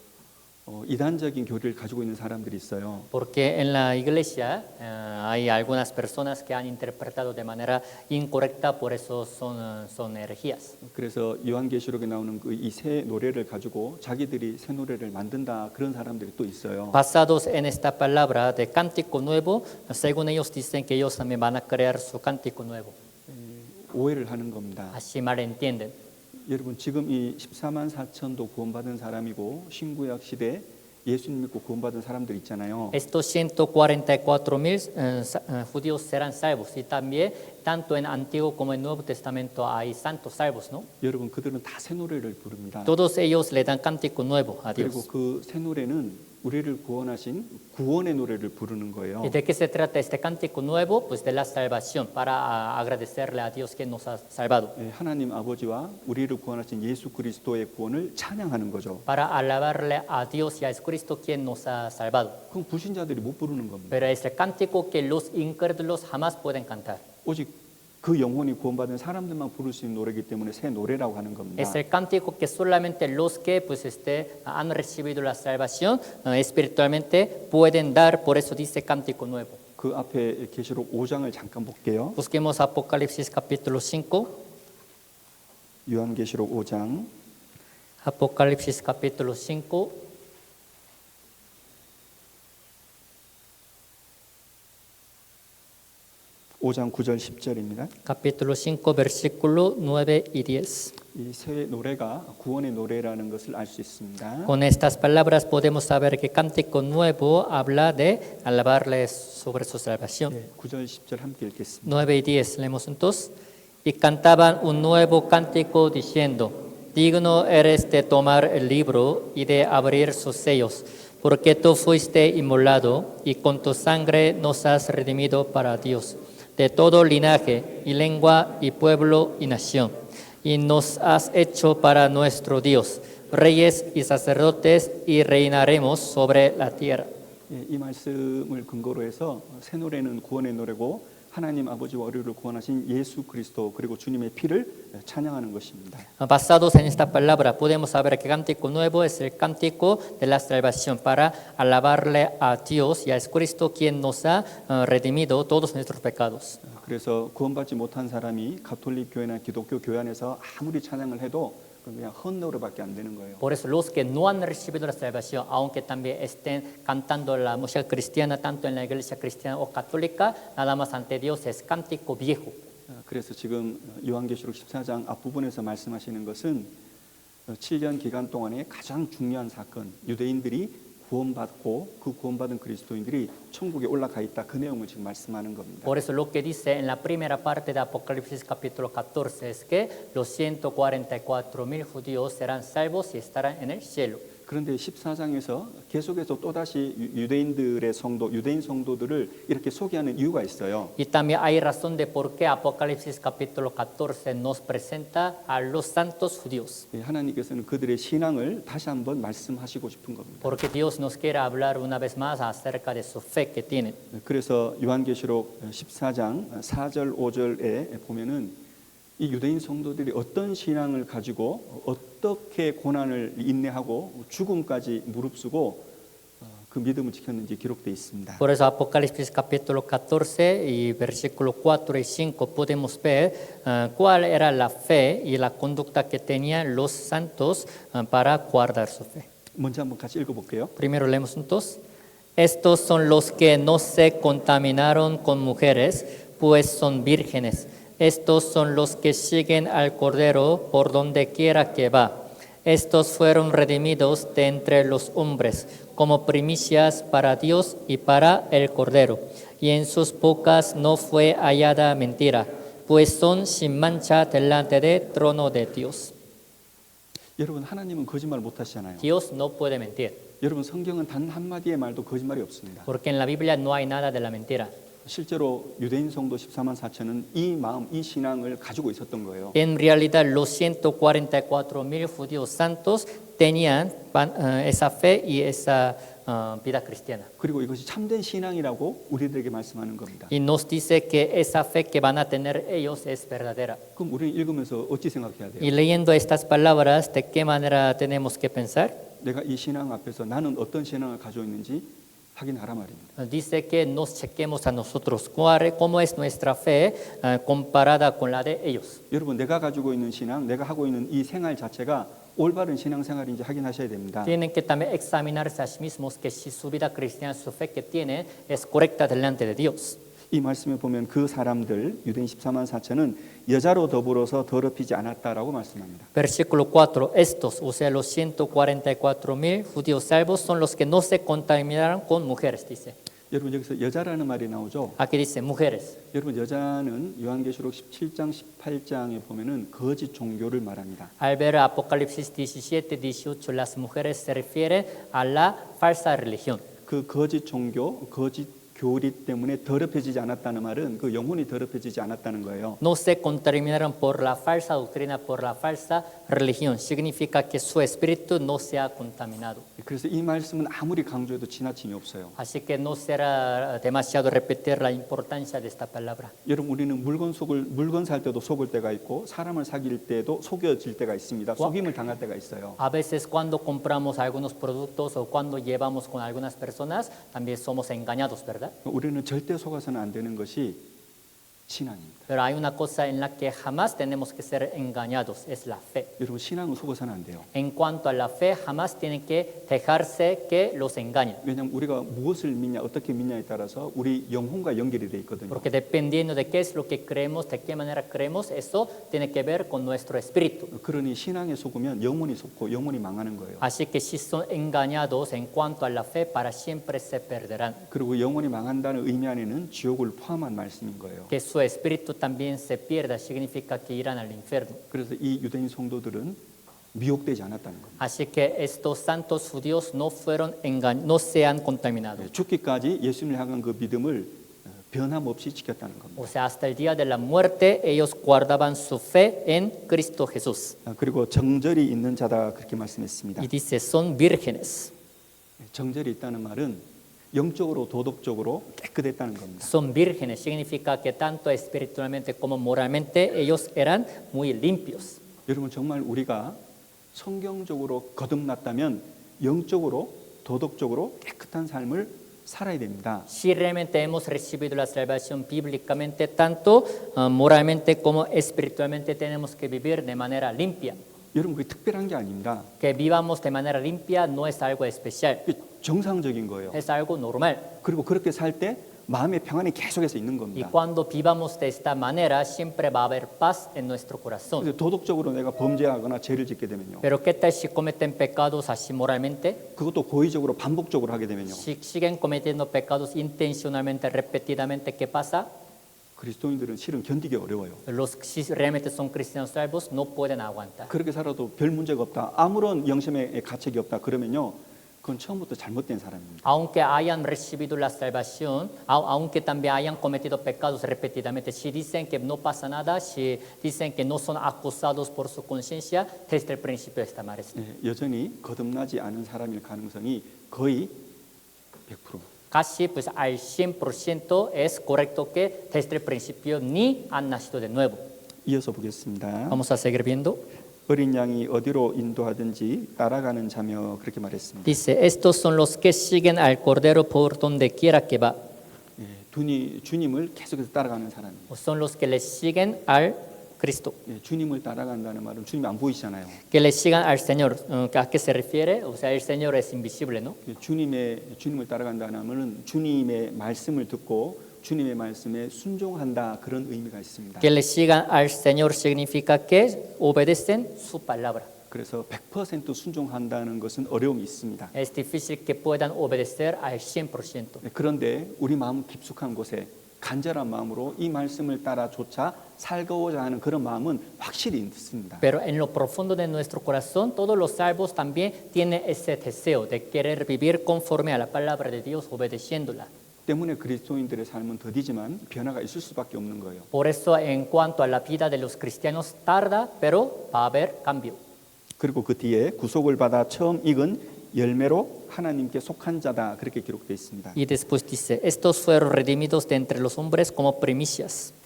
이단적인 교리를 가지고 있는 사람들이 있어요. Porque en la iglesia hay algunas personas que han interpretado de manera incorrecta, por eso son herejías. 그래서 요한계시록에 나오는 이 새 노래를 가지고 자기들이 새 노래를 만든다 그런 사람들이 또 있어요. Basados en esta palabra de cántico nuevo, según ellos dicen que ellos también van a crear su cántico nuevo. 오해를 하는 겁니다. Así malentienden. 여러분 지금 이 14만 4천도 구원받은 사람이고 신구약 시대 예수님 믿고 구원받은 사람들 있잖아요. Estos 144,000 judíos serán salvos y también tanto en Antiguo como en Nuevo Testamento hay santos salvos, ¿no? 여러분 그들은 다 새 노래를 부릅니다. Todos ellos le dan cántico nuevo a 그리고 Dios. 그 새 노래는 우리를 구원하신 구원의 노래를 부르는 거예요. ¿Y de qué se trata este cántico nuevo? Pues de la salvación, para agradecerle a Dios que nos ha salvado. 하나님 아버지와 우리를 구원하신 예수 그리스도의 구원을 찬양하는 거죠. Para alabarle a Dios y a Jesucristo quien nos ha salvado. 그럼 불신자들이 못 부르는 겁니다. Pero es el cántico que los incrédulos jamás pueden cantar. 오직 그 영혼이 구원받은 사람들만 부를 수 있는 노래이기 때문에 새 노래라고 하는 겁니다. Es el cántico que solamente los que pues, han recibido la salvación espiritualmente pueden dar, por eso dice cántico nuevo. 그 앞에 계시록 5장을 잠깐 볼게요. Busquemos Apocalipsis capítulo 5. 요한계시록 5장 Apocalipsis capítulo 5. 5장 9절 10절입니다. Capítulo 5, versículo 9 y 10. 이 새 노래가 구원의 노래라는 것을 알 수 있습니다. Con estas palabras podemos saber que cántico nuevo habla de alabarles sobre su salvación. 9절 10절 함께 읽겠습니다. 9 y 10, leemos juntos. Y cantaban un nuevo cántico diciendo, digno eres de tomar el libro y de abrir sus sellos, porque tú fuiste inmolado y con tu sangre nos has redimido para Dios, de todo linaje y lengua y pueblo y nación, y nos has hecho para nuestro Dios, reyes y sacerdotes, y reinaremos sobre la tierra. 이 말씀을 근거로 해서 새 노래는 구원의 노래고 하나님 아버지와 우리를 구원하신 예수 그리스도 그리고 주님의 피를 찬양하는 것입니다. Basados en esta palabra podemos saber que cántico nuevo es el cántico de la salvación para alabarle a Dios y a Jesucristo quien nos ha redimido todos nuestros pecados. 그래서 구원받지 못한 사람이 가톨릭 교회나 기독교 교회 안에서 아무리 찬양을 해도 그냥 헛노래밖에 안 되는 거예요. Por eso los que no han recibido la salvación, aunque también estén cantando la música cristiana, tanto en la iglesia cristiana o católica, nada más ante Dios es cántico viejo. 그래서 지금 요한계시록 14장 앞부분에서 말씀하시는 것은 7년 기간 동안의 가장 중요한 사건, 유대인들이 구원받고 그 구원받은 그리스도인들이 천국에 올라가 있다. 그 내용을 지금 말씀하는 겁니다. Por eso lo que dice en la primera parte de Apocalipsis capítulo 14 es que los 144,000 judíos serán salvos y estarán en el cielo. 그런데 14장에서 계속해서 또다시 유대인들의 성도, 유대인 성도들을 이렇게 소개하는 이유가 있어요. Y también hay razón de por qué Apocalipsis capítulo 14 nos presenta a los santos judíos. 하나님께서는 그들의 신앙을 다시 한번 말씀하시고 싶은 겁니다. Porque Dios nos quiere hablar una vez más acerca de su fe que tienen. 그래서 요한계시록 14장 4절 5절에 보면은 이 유대인 성도들이 어떤 신앙을 가지고 어떻게 고난을 인내하고 죽음까지 무릅쓰고 그 믿음을 지켰는지 기록되어 있습니다. Por eso Apocalipsis capítulo 14 y versículo 4 y 5 podemos ver cuál era la fe y la conducta que tenían los santos para guardar su fe. 먼저 한번 같이 읽어볼게요. Primero leemos juntos. Estos son los que no se contaminaron con mujeres, pues son vírgenes. Estos son los que siguen al Cordero por donde quiera que va. Estos fueron redimidos de entre los hombres como primicias para Dios y para el Cordero. Y en sus bocas no fue hallada mentira, pues son sin mancha delante del trono de Dios. 여러분 하나님은 거짓말 못 하시잖아요. Dios no puede mentir, 여러분 성경은 단 한마디의 말도 거짓말이 없습니다. porque en la Biblia no hay nada de la mentira. 실제로 유대인 성도 14만 4천은 이 마음, 이 신앙을 가지고 있었던 거예요. En realidad, los 144,000 judíos santos tenían esa fe y esa vida cristiana. 그리고 이것이 참된 신앙이라고 우리들에게 말씀하는 겁니다. Y nos dice que esa fe que van a tener ellos es verdadera. 그럼 우리는 읽으면서 어찌 생각해야 돼요? Y leyendo estas palabras, ¿de qué manera tenemos que pensar? 내가 이 신앙 앞에서 나는 어떤 신앙을 가지고 있는지 확인하라 말입니다. Dice que nos chequemos a nosotros cómo es nuestra fe comparada con la de ellos. 여러분 내가 가지고 있는 신앙, 내가 하고 있는 이 생활 자체가 올바른 신앙 생활인지 확인하셔야 됩니다. Tienen que también examinarse a sí mismos que si su vida cristiana, su fe que tienen es correcta delante de Dios. 이 말씀에 보면 그 사람들 유대인 14만 4천은 여자로 더불어서 더럽히지 않았다라고 말씀합니다. Versículo 4, estos, o sea, los 144,000 judíos salvos son los que no se contaminaron con mujeres, dice. 여러분 여기서 여자라는 말이 나오죠. Aquí dice mujeres. 여러분 여자는 요한계시록 17장 18장에 보면은 거짓 종교를 말합니다. Al ver Apocalipsis 17, 18, las mujeres se refieren a la falsa religión. 그 거짓 종교, 거짓 교리 때문에 더럽혀지지 않았다는 말은 그 영혼이 더럽혀지지 않았다는 거예요. No se contaminaron por la falsa doctrina, por la falsa religión. Significa que su espíritu no se ha contaminado. 그래서 이 말씀은 아무리 강조해도 지나침이 없어요. Así que no será demasiado repetir la importancia de esta palabra. 여러분 우리는 물건 살 때도 속을 때가 있고 사람을 사귈 때도 속여질 때가 있습니다. 속임을 당할 때가 있어요. A veces cuando compramos algunos productos o cuando llevamos con algunas personas, también somos engañados, ¿verdad? 우리는 절대 속아서는 안 되는 것이 신앙입니다. Pero hay una cosa en la que jamás tenemos que ser engañados, es la fe. 여러분 신앙은 속아서는 안 돼요. En cuanto a la fe, jamás tienen que dejarse que los engañen. 왜냐하면 우리가 무엇을 믿냐, 어떻게 믿냐에 따라서 우리 영혼과 연결이 돼 있거든요. Porque dependiendo de qué es lo que creemos, de qué manera creemos, eso tiene que ver con nuestro espíritu. 그러니 신앙에 속으면 영혼이 속고 영혼이 망하는 거예요. Así que si son engañados en cuanto a la fe, para siempre se perderán. 그리고 영혼이 망한다는 의미 안에는 지옥을 포함한 말씀인 거예요. Que su espíritu también se pierda, significa que irán al infierno. 그래서 이 유대인 성도들은 미혹되지 않았다는 겁니다. Así que estos santos judíos no se han contaminado. 죽기까지 예수님을 향한 그 믿음을 변함없이 지켰다는 겁니다. O sea, hasta el día de la muerte ellos guardaban su fe en Cristo Jesús. 그리고 정절이 있는 자다 그렇게 말씀했습니다. Y dice, son vírgenes. 정절이 있다는 말은 영적으로 도덕적으로 깨끗했다는 겁니다. Son vírgenes, significa que tanto espiritualmente como moralmente ellos eran muy limpios. 여러분 정말 우리가 성경적으로 거듭났다면 영적으로 도덕적으로 깨끗한 삶을 살아야 됩니다. Si realmente hemos recibido la salvación bíblicamente, tanto moralmente como espiritualmente tenemos que vivir de manera limpia. 여러분 그게 특별한 게 아닙니다. Que vivamos de manera limpia no es algo especial, 정상적인 거예요. es algo normal. 그리고 그렇게 살 때 마음의 평안이 계속해서 있는 Y 겁니다. cuando vivamos de esta manera, siempre va a haber paz en nuestro corazón. 그래서 도덕적으로 내가 범죄하거나 죄를 짓게 되면요. Pero ¿qué tal si cometen pecados así moralmente? 그것도 고의적으로 반복적으로 하게 되면요. Si siguen cometiendo pecados intencionalmente, repetidamente, ¿qué pasa? 그리스도인들은 실은 견디기 어려워요. Los que sí realmente son cristianos salvos no pueden aguantar. 그렇게 살아도 별 문제가 없다. 아무런 영심의 가책이 없다. 그러면요. 그건 처음부터 잘못된 사람입니다. Aunque hayan recibido la salvación, aunque también hayan cometido pecados repetidamente, si dicen que no pasa nada, si dicen que no son acusados por su conciencia, desde el principio está mal. 여전히 거듭나지 않은 사람일 가능성이 거의 100%. Casi pues al 100% es correcto que desde el principio ni han nacido de nuevo. 이어서 보겠습니다. Vamos a seguir viendo. 어린 양이 어디로 인도하든지 따라가는 자며 그렇게 말했습니다. Dice, estos son los que siguen al Cordero por donde quiera que va. 주님을 계속해서 따라가는 사람입니다. Son los que le siguen al Cristo. 주님을 따라간다는 말은 주님이 안 보이시잖아요. Que le sigan al Señor. ¿A qué se refiere? O sea, el Señor es invisible, ¿no? 주님을 따라간다는 말은 주님의 말씀을 듣고 주님의 말씀에 순종한다 그런 의미가 있습니다. Que le sigan al Señor significa que obedecen su palabra. 그래서 100% 순종한다는 것은 어려움이 있습니다. Es difícil que puedan obedecer al 100%. 그런데 우리 마음 깊숙한 곳에 간절한 마음으로 이 말씀을 따라조차 살고자 하는 그런 마음은 확실히 있습니다. Pero en lo profundo de nuestro corazón, todos los salvos también tienen ese deseo de querer vivir conforme a la palabra de Dios, obedeciéndola. 때문에 그리스도인들의 삶은 더디지만 변화가 있을 수밖에 없는 거예요. Por eso, en cuanto a la vida de los cristianos, tarda, pero va a haber cambio. 그리고 그 뒤에 구속을 받아 처음 익은 열매로 하나님께 속한 자다 그렇게 기록되어 있습니다. Y después dice, estos fueron redimidos de entre los hombres como primicias.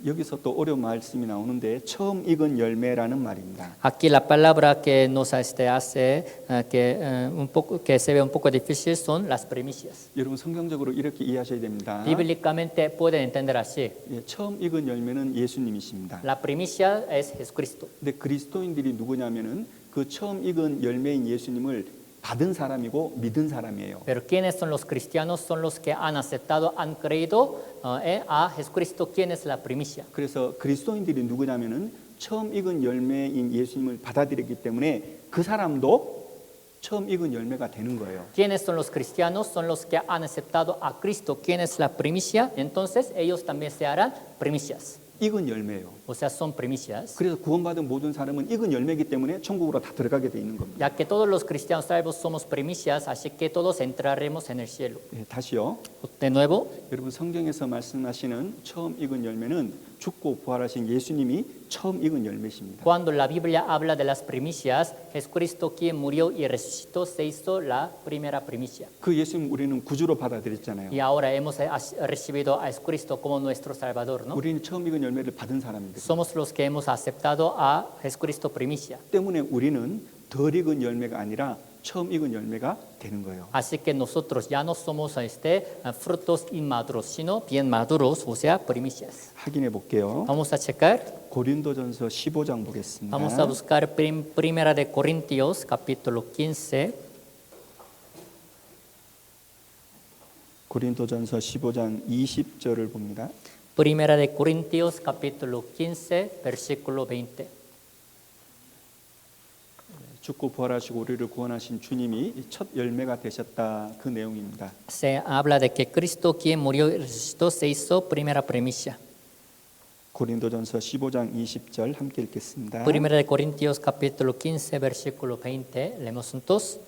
여기서 또 어려운 말씀이 나오는데 처음 익은 열매라는 말입니다. Aquí la palabra que nos hace que se ve un poco difícil son las primicias. 여러분 성경적으로 이렇게 이해하셔야 됩니다. Bíblicamente pueden entender así. 처음 익은 열매는 예수님이십니다. La primicia es Jesucristo. 근데 그리스도인들이 누구냐면은 그 처음 익은 열매인 예수님을 받은 사람이고 믿은 사람이에요. Pero ¿quiénes son los cristianos? Son los que han aceptado, han creído a Jesucristo. ¿Quién es la primicia? 그래서 그리스도인들이 누구냐면은 처음 익은 열매인 예수님을 받아들였기 때문에 그 사람도 처음 익은 열매가 되는 거예요. ¿Quiénes son los cristianos? Son los que han aceptado a Cristo. ¿Quién es la primicia? Entonces ellos también se harán primicias. 익은 열매예요. O sea, son primicias. 그래서 구원받은 모든 사람은 익은 열매이기 때문에 천국으로 다 들어가게 돼 있는 겁니다. Ya que todos los cristianos salvos somos primicias, así que todos entraremos en el cielo. 다시요. De nuevo, 여러분 성경에서 말씀하시는 처음 익은 열매는 죽고 부활하신 예수님이 처음 익은 열매십니다. cuando la Biblia habla de las primicias, Jesucristo quien murió y resucitó se hizo la primera primicia. 그 예수님 우리는 구주로 받아들였잖아요. Y ahora hemos recibido a Jesucristo como nuestro Salvador, ¿no? 우리는 처음 익은 열매를 받은 사람입니다. Somos los que hemos aceptado a Jesucristo primicia. 때문에 우리는 덜 익은 열매가 아니라 처음 익은 열매가 되는 거예요. Así que nosotros ya no somos frutos inmaduros, sino bien maduros, o sea, primicias. 확인해 볼게요. Vamos a checar. 고린도전서 15장 보겠습니다. Vamos a buscar Primera de Corintios, capítulo 15. 고린도전서 15장 20절을 봅니다. Primera de Corintios, capítulo 15, versículo 20. 죽고 부활하시고 우리를 구원하신 주님이 첫 열매가 되셨다 그 내용입니다. Se habla de que Cristo, quien murió y resucitó, se hizo primera primicia. 고린도전서 15장 20절 함께 읽겠습니다. Primera de Corintios, capítulo 15, versículo 20. Leemos juntos.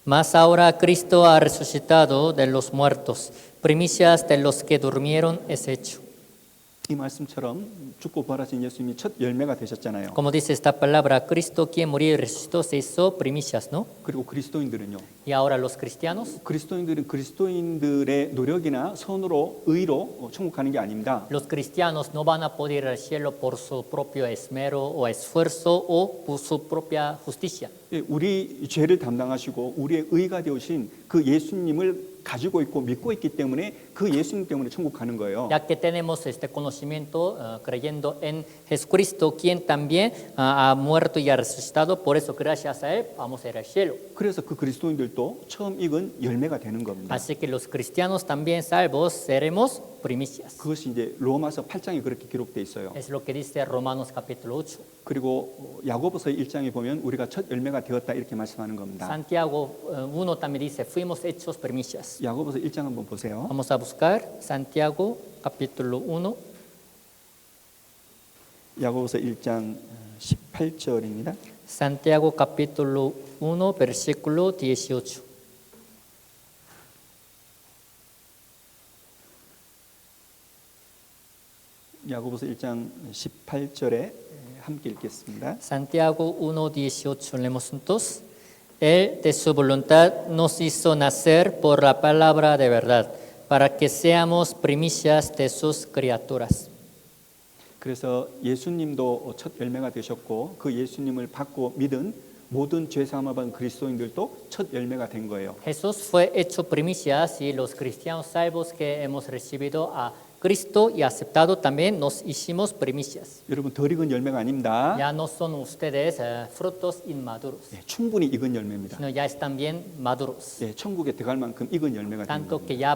Mas ahora Cristo ha resucitado de los muertos, primicias de los que durmieron es hecho. 이 말씀처럼 죽고 부활하신 예수님이 첫 열매가 되셨잖아요. Como dice esta palabra, Cristo, quien murió y resucitó, se hizo primicias, ¿no? 그리고 그리스도인들은요. Y ahora los cristianos. 그리스도인들은 그리스도인들의 노력이나 손으로 의로 천국 가는 게 아닙니다. Los cristianos no van a poder ir al cielo por su propio esmero o esfuerzo o por su propia justicia. 우리 죄를 담당하시고 우리의 의가 되오신 그 예수님을 가지고 있고 믿고 있기 때문에 그 예수님 때문에 천국 가는 거예요. Ya que tenemos este conocimiento creyendo en Jesucristo, quien también ha muerto y ha resucitado, por eso gracias a Él vamos a ir al cielo. 그래서 그 그리스도인들도 처음 익은 열매가 되는 겁니다. Así que los cristianos también salvos seremos primicias. 그것이 이제 로마서 8장에 그렇게 기록돼 있어요. Es lo que dice Romanos capítulo 8. 그리고 야고보서 1장에 보면 우리가 첫 열매가 되었다 이렇게 말씀하는 겁니다. Santiago 1 también dice, fuimos hechos primicias. 야고보서 1장 한번 보세요. Vamos a buscar Santiago capítulo 1. 야고보서 1장 18절입니다. Santiago capítulo 1, versículo 18. 야고보서 1장 18절에 함께 읽겠습니다. Santiago 1:18 leemos juntos. Él de su voluntad nos hizo nacer por la palabra de verdad, para que seamos primicias de sus criaturas. 그래서 예수님도 첫 열매가 되셨고 그 예수님을 받고 믿은 모든 죄 사함을 받은 그리스도인들도 첫 열매가 된 거예요. Jesús fue hecho primicias y los cristianos salvos que hemos recibido a Cristo y aceptado también nos hicimos primicias. 여러분 덜 익은 열매가 아닙니다. Ya no son ustedes frutos inmaduros, 예, 충분히 익은 열매입니다. sino ya están bien maduros, 예, 천국에 들어갈 만큼 익은 열매가 된 tanto 겁니다. que ya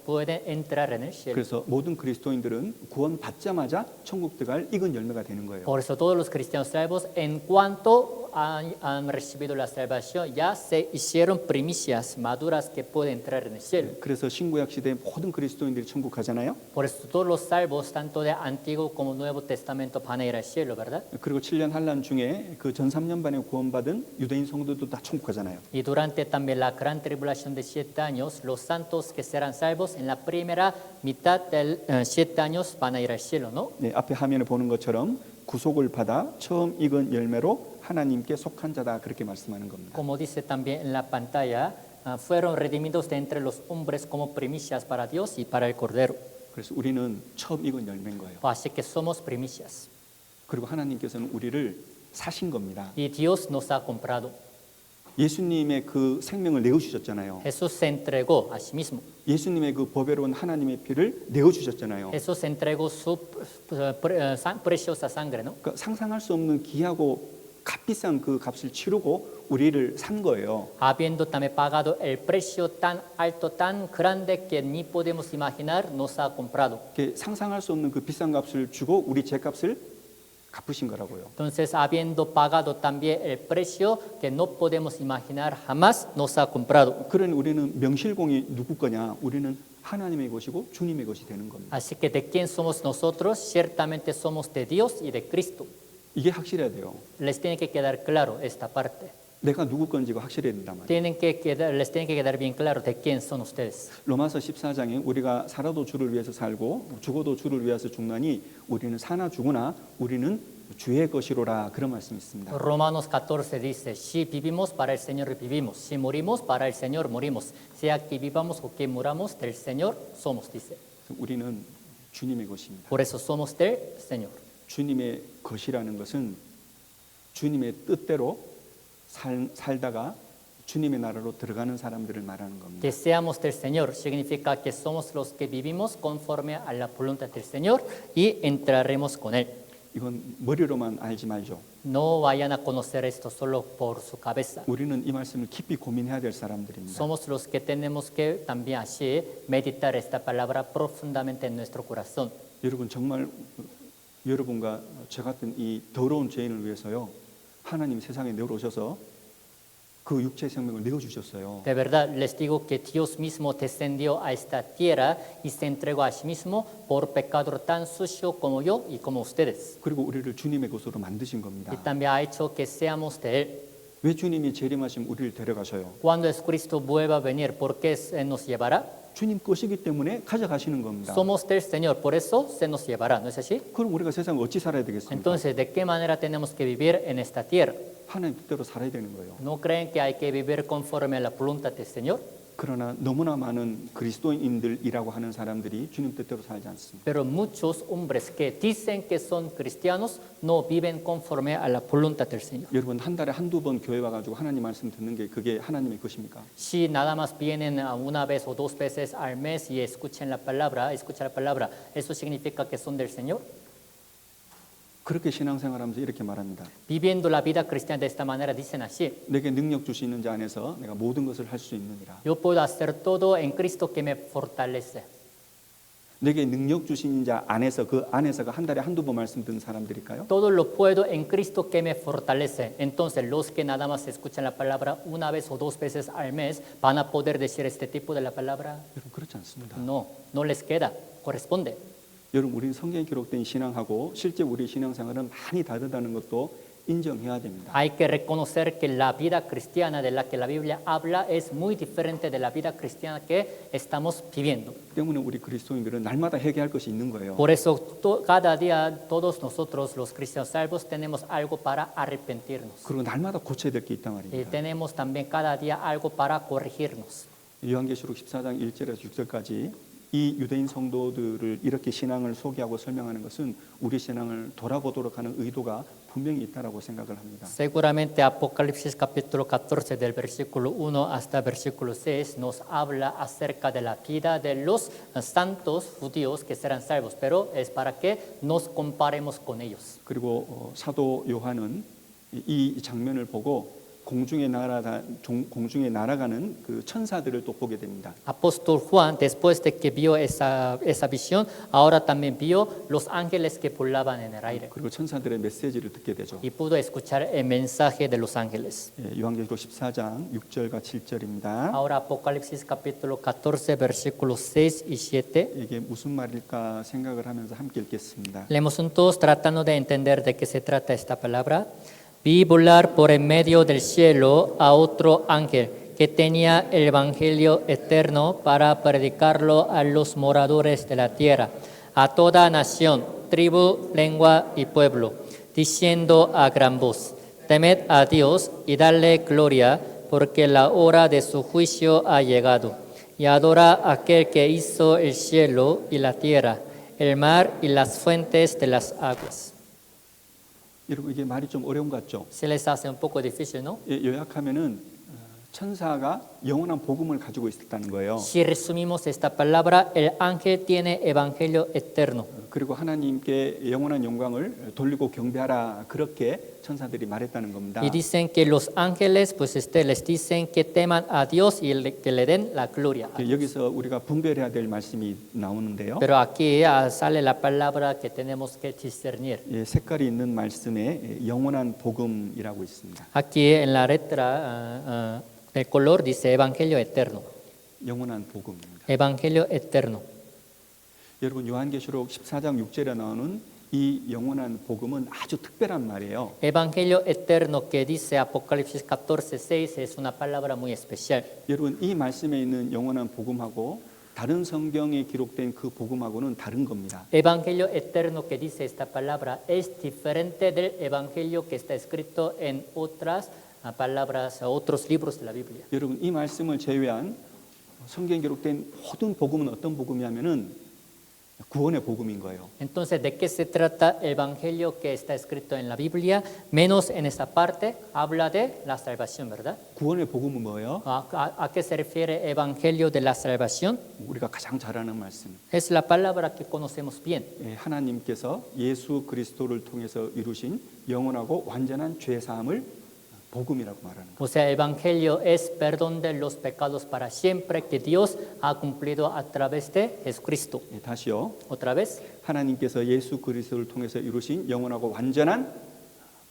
pueden entrar en el cielo. 그래서 모든 그리스도인들은 구원 받자마자 천국 들어갈 익은 열매가 되는 거예요. Por eso todos los cristianos salvos, en cuanto han recibido la salvación, ya se hicieron primicias maduras que pueden entrar en el cielo. 그래서 신구약 시대 모든 그리스도인들이 천국 가잖아요. Por eso todos los salvos, tanto de Antiguo como Nuevo Testamento, van a ir al cielo, ¿verdad? 그리고 7년 환란 중에 그 전 3년 반에 구원받은 유대인 성도도 다 천국 가잖아요. Y durante también la gran tribulación de 7 años, los santos que serán salvos en la primera mitad de 7 años van a ir al cielo, ¿no? 네, 앞에 화면에 보는 것처럼 구속을 받아 처음 익은 열매로 하나님께 속한 자다 그렇게 말씀하는 겁니다. Como dice también en la pantalla, fueron redimidos de entre los hombres como primicias para Dios y para el Cordero. 그래서 우리는 처음 익은 열매인 거예요. Así que somos primicias. 그리고 하나님께서는 우리를 사신 겁니다. Y Dios nos ha comprado. 예수님의 그 생명을 내어주셨잖아요. Jesús se entregó a sí mismo. 예수님의 그 보배로운 하나님의 피를 내어주셨잖아요. Jesús entregó su preciosa sangre, ¿no? 그러니까 상상할 수 없는 귀하고 값비싼 그 값을 치르고 우리를 산 거예요. Habiendo también pagado el precio tan alto, tan grande que ni podemos imaginar, nos ha comprado. 상상할 수 없는 그 비싼 값을 주고 우리 죄값을 갚으신 거라고요. Entonces, habiendo pagado también el precio que no podemos imaginar, jamás nos ha comprado. 그러니 우리는 명실공히 누구 거냐? 우리는 하나님의 것이고 주님의 것이 되는 겁니다. Así que de quién somos nosotros, ciertamente somos de Dios y de Cristo. 이게 확실해야 돼요. Les tiene que quedar claro esta parte. 내가 누구 건지가 확실해야 된단 말이에요. Les tiene que quedar bien claro de quién son ustedes. 로마서 14장에 우리가 살아도 주를 위해서 살고 죽어도 주를 위해서 죽나니 우리는 사나 죽으나 우리는 주의 것이로라 그런 말씀이 있습니다. Romanos 14 dice, si vivimos para el Señor vivimos, si morimos para el Señor morimos, sea que vivamos o que muramos del Señor somos, dice. 우리는 주님의 것입니다. Por eso somos del Señor. 주님의 것이라는 것은 주님의 뜻대로 살다가 주님의 나라로 들어가는 사람들을 말하는 겁니다. Que seamos del Señor significa que somos los que vivimos conforme a la voluntad del Señor y entraremos con Él. 이건 머리로만 알지 말죠. No vayan a conocer esto solo por su cabeza. 우리는 이 말씀을 깊이 고민해야 될 사람들입니다. Somos los que tenemos que también así meditar esta palabra profundamente en nuestro corazón. 여러분 정말 여러분과 저 같은 이 더러운 죄인을 위해서요. 하나님 세상에 내어오셔서 그 육체의 생명을 내어주셨어요. De verdad les digo que Dios mismo descendió a esta tierra y se entregó a sí mismo por pecador tan sucio como yo y como ustedes. 그리고 우리를 주님의 것으로 만드신 겁니다. Y también ha hecho que seamos de Él. 왜 주님이 재림하시면 우리를 데려가셔요? Cuando Cristo vuelva a venir, ¿por qué nos llevará? 주님 것이기 때문에 가져가시는 겁니다. Somos del Señor, por eso se nos llevará, ¿no es así? 그럼 우리가 세상을 어찌 살아야 되겠습니까? Entonces, ¿de qué manera tenemos que vivir en esta tierra? 하나님 뜻대로 살아야 되는 거예요. ¿No creen que hay que vivir conforme a la voluntad del Señor? 그러나 너무나 많은 그리스도인들이라고 하는 사람들이 주님 뜻대로 살지 않습니다. Pero muchos hombres que dicen que son cristianos no viven conforme a la voluntad del Señor. 여러분 한 달에 한두 번 교회 와가지고 하나님 말씀 듣는 게 그게 하나님의 것입니까? Si nada más vienen una vez o dos veces al mes y escuchan la palabra, ¿eso significa que son del Señor? 그렇게 신앙생활하면서 이렇게 말합니다. Viviendo la vida cristiana de esta manera dicen así: 내게 능력 주시는 자 안에서 내가 모든 것을 할 수 있느니라. yo puedo hacer todo en Cristo que me fortalece. 내게 능력 주시는 자 안에서 그 안에서가 한 달에 한두 번 말씀 듣는 사람들일까요? Todo lo puedo en Cristo que me fortalece. Entonces, los que nada más escuchan la palabra una vez o dos veces al mes, ¿van a poder decir este tipo de la palabra? 여러분 그렇지 않습니다. No, no les queda, corresponde. 여러분 우리는 성경에 기록된 신앙하고 실제 우리 신앙생활은 많이 다르다는 것도 인정해야 됩니다. Hay que reconocer que la vida cristiana de la que la Biblia habla es muy diferente de la vida cristiana que estamos viviendo. 때문에 우리 그리스도인들은 날마다 회개할 것이 있는 거예요. Por eso cada día todos nosotros los cristianos salvos tenemos algo para arrepentirnos. 그리고 날마다 고쳐야 될 게 있단 Y 말입니다. tenemos también cada día algo para corregirnos. 요한계시록 14장 1절에서 6절까지 이 유대인 성도들을 이렇게 신앙을 소개하고 설명하는 것은 우리 신앙을 돌아보도록 하는 의도가 분명히 있다라고 생각을 합니다. Seguramente Apocalipsis capítulo 14 del versículo 1 hasta versículo 6 nos habla acerca de la vida de los santos judíos que serán salvos, pero es para que nos comparemos con ellos. 그리고 사도 요한은 이 장면을 보고 공중에 날아가는 그 천사들을 또 보게 됩니다. Apóstol Juan, después de que vio esa visión, ahora también vio los ángeles que volaban en el aire 그리고 천사들의 메시지를 듣게 되죠. y pudo escuchar el mensaje de los ángeles. 요한계시록 14장 6절과 7절입니다. Ahora Apocalipsis capítulo 14 versículos 6 y 7. 이게 무슨 말일까 생각을 하면서 함께 읽겠습니다. Leemos juntos tratando de entender de qué se trata esta palabra. Vi volar por en medio del cielo a otro ángel que tenía el evangelio eterno para predicarlo a los moradores de la tierra, a toda nación, tribu, lengua y pueblo, diciendo a gran voz: temed a Dios y dadle gloria, porque la hora de su juicio ha llegado. Y adora a aquel que hizo el cielo y la tierra, el mar y las fuentes de las aguas. 여러분 이게 말이 좀 어려운 것 같죠? Se les hace un poco difícil, ¿no? 요약하면은 천사가 영원한 복음을 가지고 있었다는 거예요. Si resumimos esta palabra, el ángel tiene evangelio eterno. 그리고 하나님께 영원한 영광을 돌리고 경배하라 그렇게 천사들이 말했다는 겁니다. Y dicen que los ángeles, pues les dicen que teman a Dios y que le den la gloria. 여기서 우리가 분별해야 될 말씀이 나오는데요. Pero aquí sale la palabra que tenemos que discernir. 색깔이 있는 말씀에 영원한 복음이라고 있습니다. Aquí en la letra, el color dice evangelio eterno. 영원한 복음입니다. Evangelio eterno. 여러분 요한계시록 14장 6절에 나오는 이 영원한 복음은 아주 특별한 말이에요. Evangelio eterno que dice Apocalipsis 14:6 es una palabra muy especial. 여러분 이 말씀에 있는 영원한 복음하고 다른 성경에 기록된 그 복음하고는 다른 겁니다. Evangelio eterno que dice esta palabra es diferente del evangelio que está escrito en otras palabras, otros libros de la Biblia. 여러분 이 말씀을 제외한 성경에 기록된 모든 복음은 어떤 복음이냐면은 구원의 복음인 거예요. Entonces, ¿de qué se trata el evangelio que está escrito en la Biblia? Menos en esa parte habla de la salvación, ¿verdad? 구원의 복음은 뭐예요? ¿A qué se refiere evangelio de la salvación? 우리가 가장 잘 아는 말씀. Es la palabra que conocemos bien. 하나님께서 예수 그리스도를 통해서 이루신 영원하고 완전한 죄 사함을 복음이라고 말하는 거예요. O sea, evangelio es perdón de los pecados para siempre que Dios ha cumplido a través de Jesucristo. 다시요. Otra vez. 하나님께서 예수 그리스도를 통해서 이루신 영원하고 완전한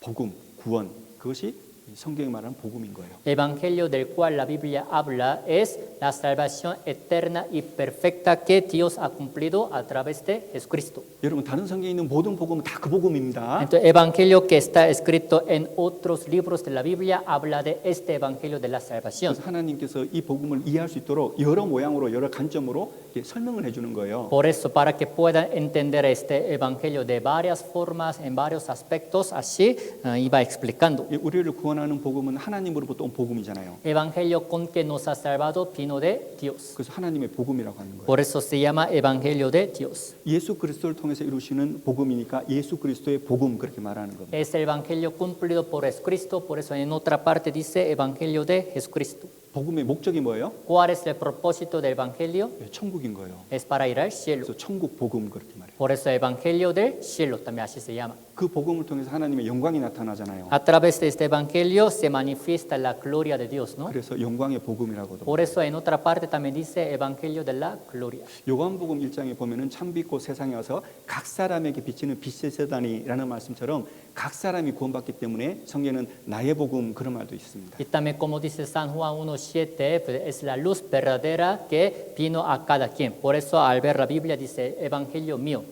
복음, 구원. 그것이 성경이 말하는 복음인 거예요. Evangelio del cual la Biblia habla es la salvación eterna y perfecta que Dios ha cumplido a través de Jesucristo. 여러분 다른 성경에 있는 모든 복음은 다 그 복음입니다. Entonces, evangelio que está escrito en otros libros de la Biblia habla de este evangelio de la salvación. 그래서 하나님께서 이 복음을 이해할 수 있도록 여러 모양으로 여러 관점으로 이렇게 설명을 해주는 거예요. Por eso, para que puedan entender este evangelio de varias formas, en varios aspectos, así iba explicando. 우리를 구원한 말하는 복음은 하나님으로부터 온 복음이잖아요. Evangelio con que nos ha salvado vino de Dios. 그래서 하나님의 복음이라고 하는 거예요. Por eso se llama Evangelio de Dios. 예수 그리스도를 통해서 이루시는 복음이니까 예수 그리스도의 복음 그렇게 말하는 겁니다. Es el Evangelio cumplido por Jesucristo, por eso en otra parte dice Evangelio de Jesucristo. 복음의 목적이 뭐예요? ¿Cuál es el propósito del Evangelio? 네, 천국인 거예요. Es para ir al cielo. 그래서 천국 복음 그렇게 말해요. Por eso Evangelio del cielo también así se llama. 그 복음을 통해서 하나님의 영광이 나타나잖아요. A través de este Evangelio se manifiesta la gloria de Dios, ¿no? 그래서 영광의 복음이라고도. Por eso en otra parte también dice Evangelio de la gloria. 요한복음 1장에 보면은 참빛고 세상에 와서 각 사람에게 비치는 빛의 세단이라는 말씀처럼 각 사람이 구원받기 때문에 성경에는 나의 복음 그런 말도 있습니다. Y también como dice San Juan 1:7, pues, es la luz verdadera que vino a cada quien. Por eso al ver la Biblia dice Evangelio mío.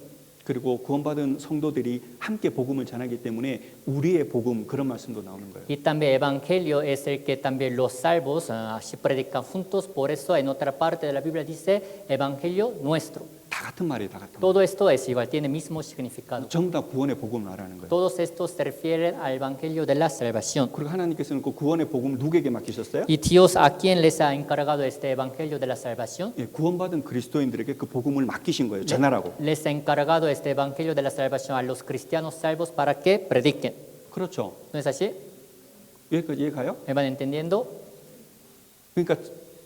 그리고 구원받은 성도들이 함께 복음을 전하기 때문에 우리의 복음 그런 말씀도 나오는 거예요. Y también Evangelio es el que también los salvos así predican juntos. Por eso en otra parte de la Biblia dice Evangelio nuestro. 다 같은 말이에요, 다 같은 말. Todo esto es igual, tiene el mismo significado. 전부 다 구원의 복음을 말하는 거예요. Todos estos se refieren al Evangelio de la salvación. 그리고 하나님께서는 그 구원의 복음을 누구에게 맡기셨어요? ¿Y Dios a quién les ha encargado este Evangelio de la salvación? 예, 구원받은 그리스도인들에게 그 복음을 맡기신 거예요. 전하라고. Les ha encargado este Evangelio de la salvación a los cristianos salvos para que prediquen. 그렇죠. ¿No es así? 여기까지 이해가요? ¿Me van entendiendo? 그러니까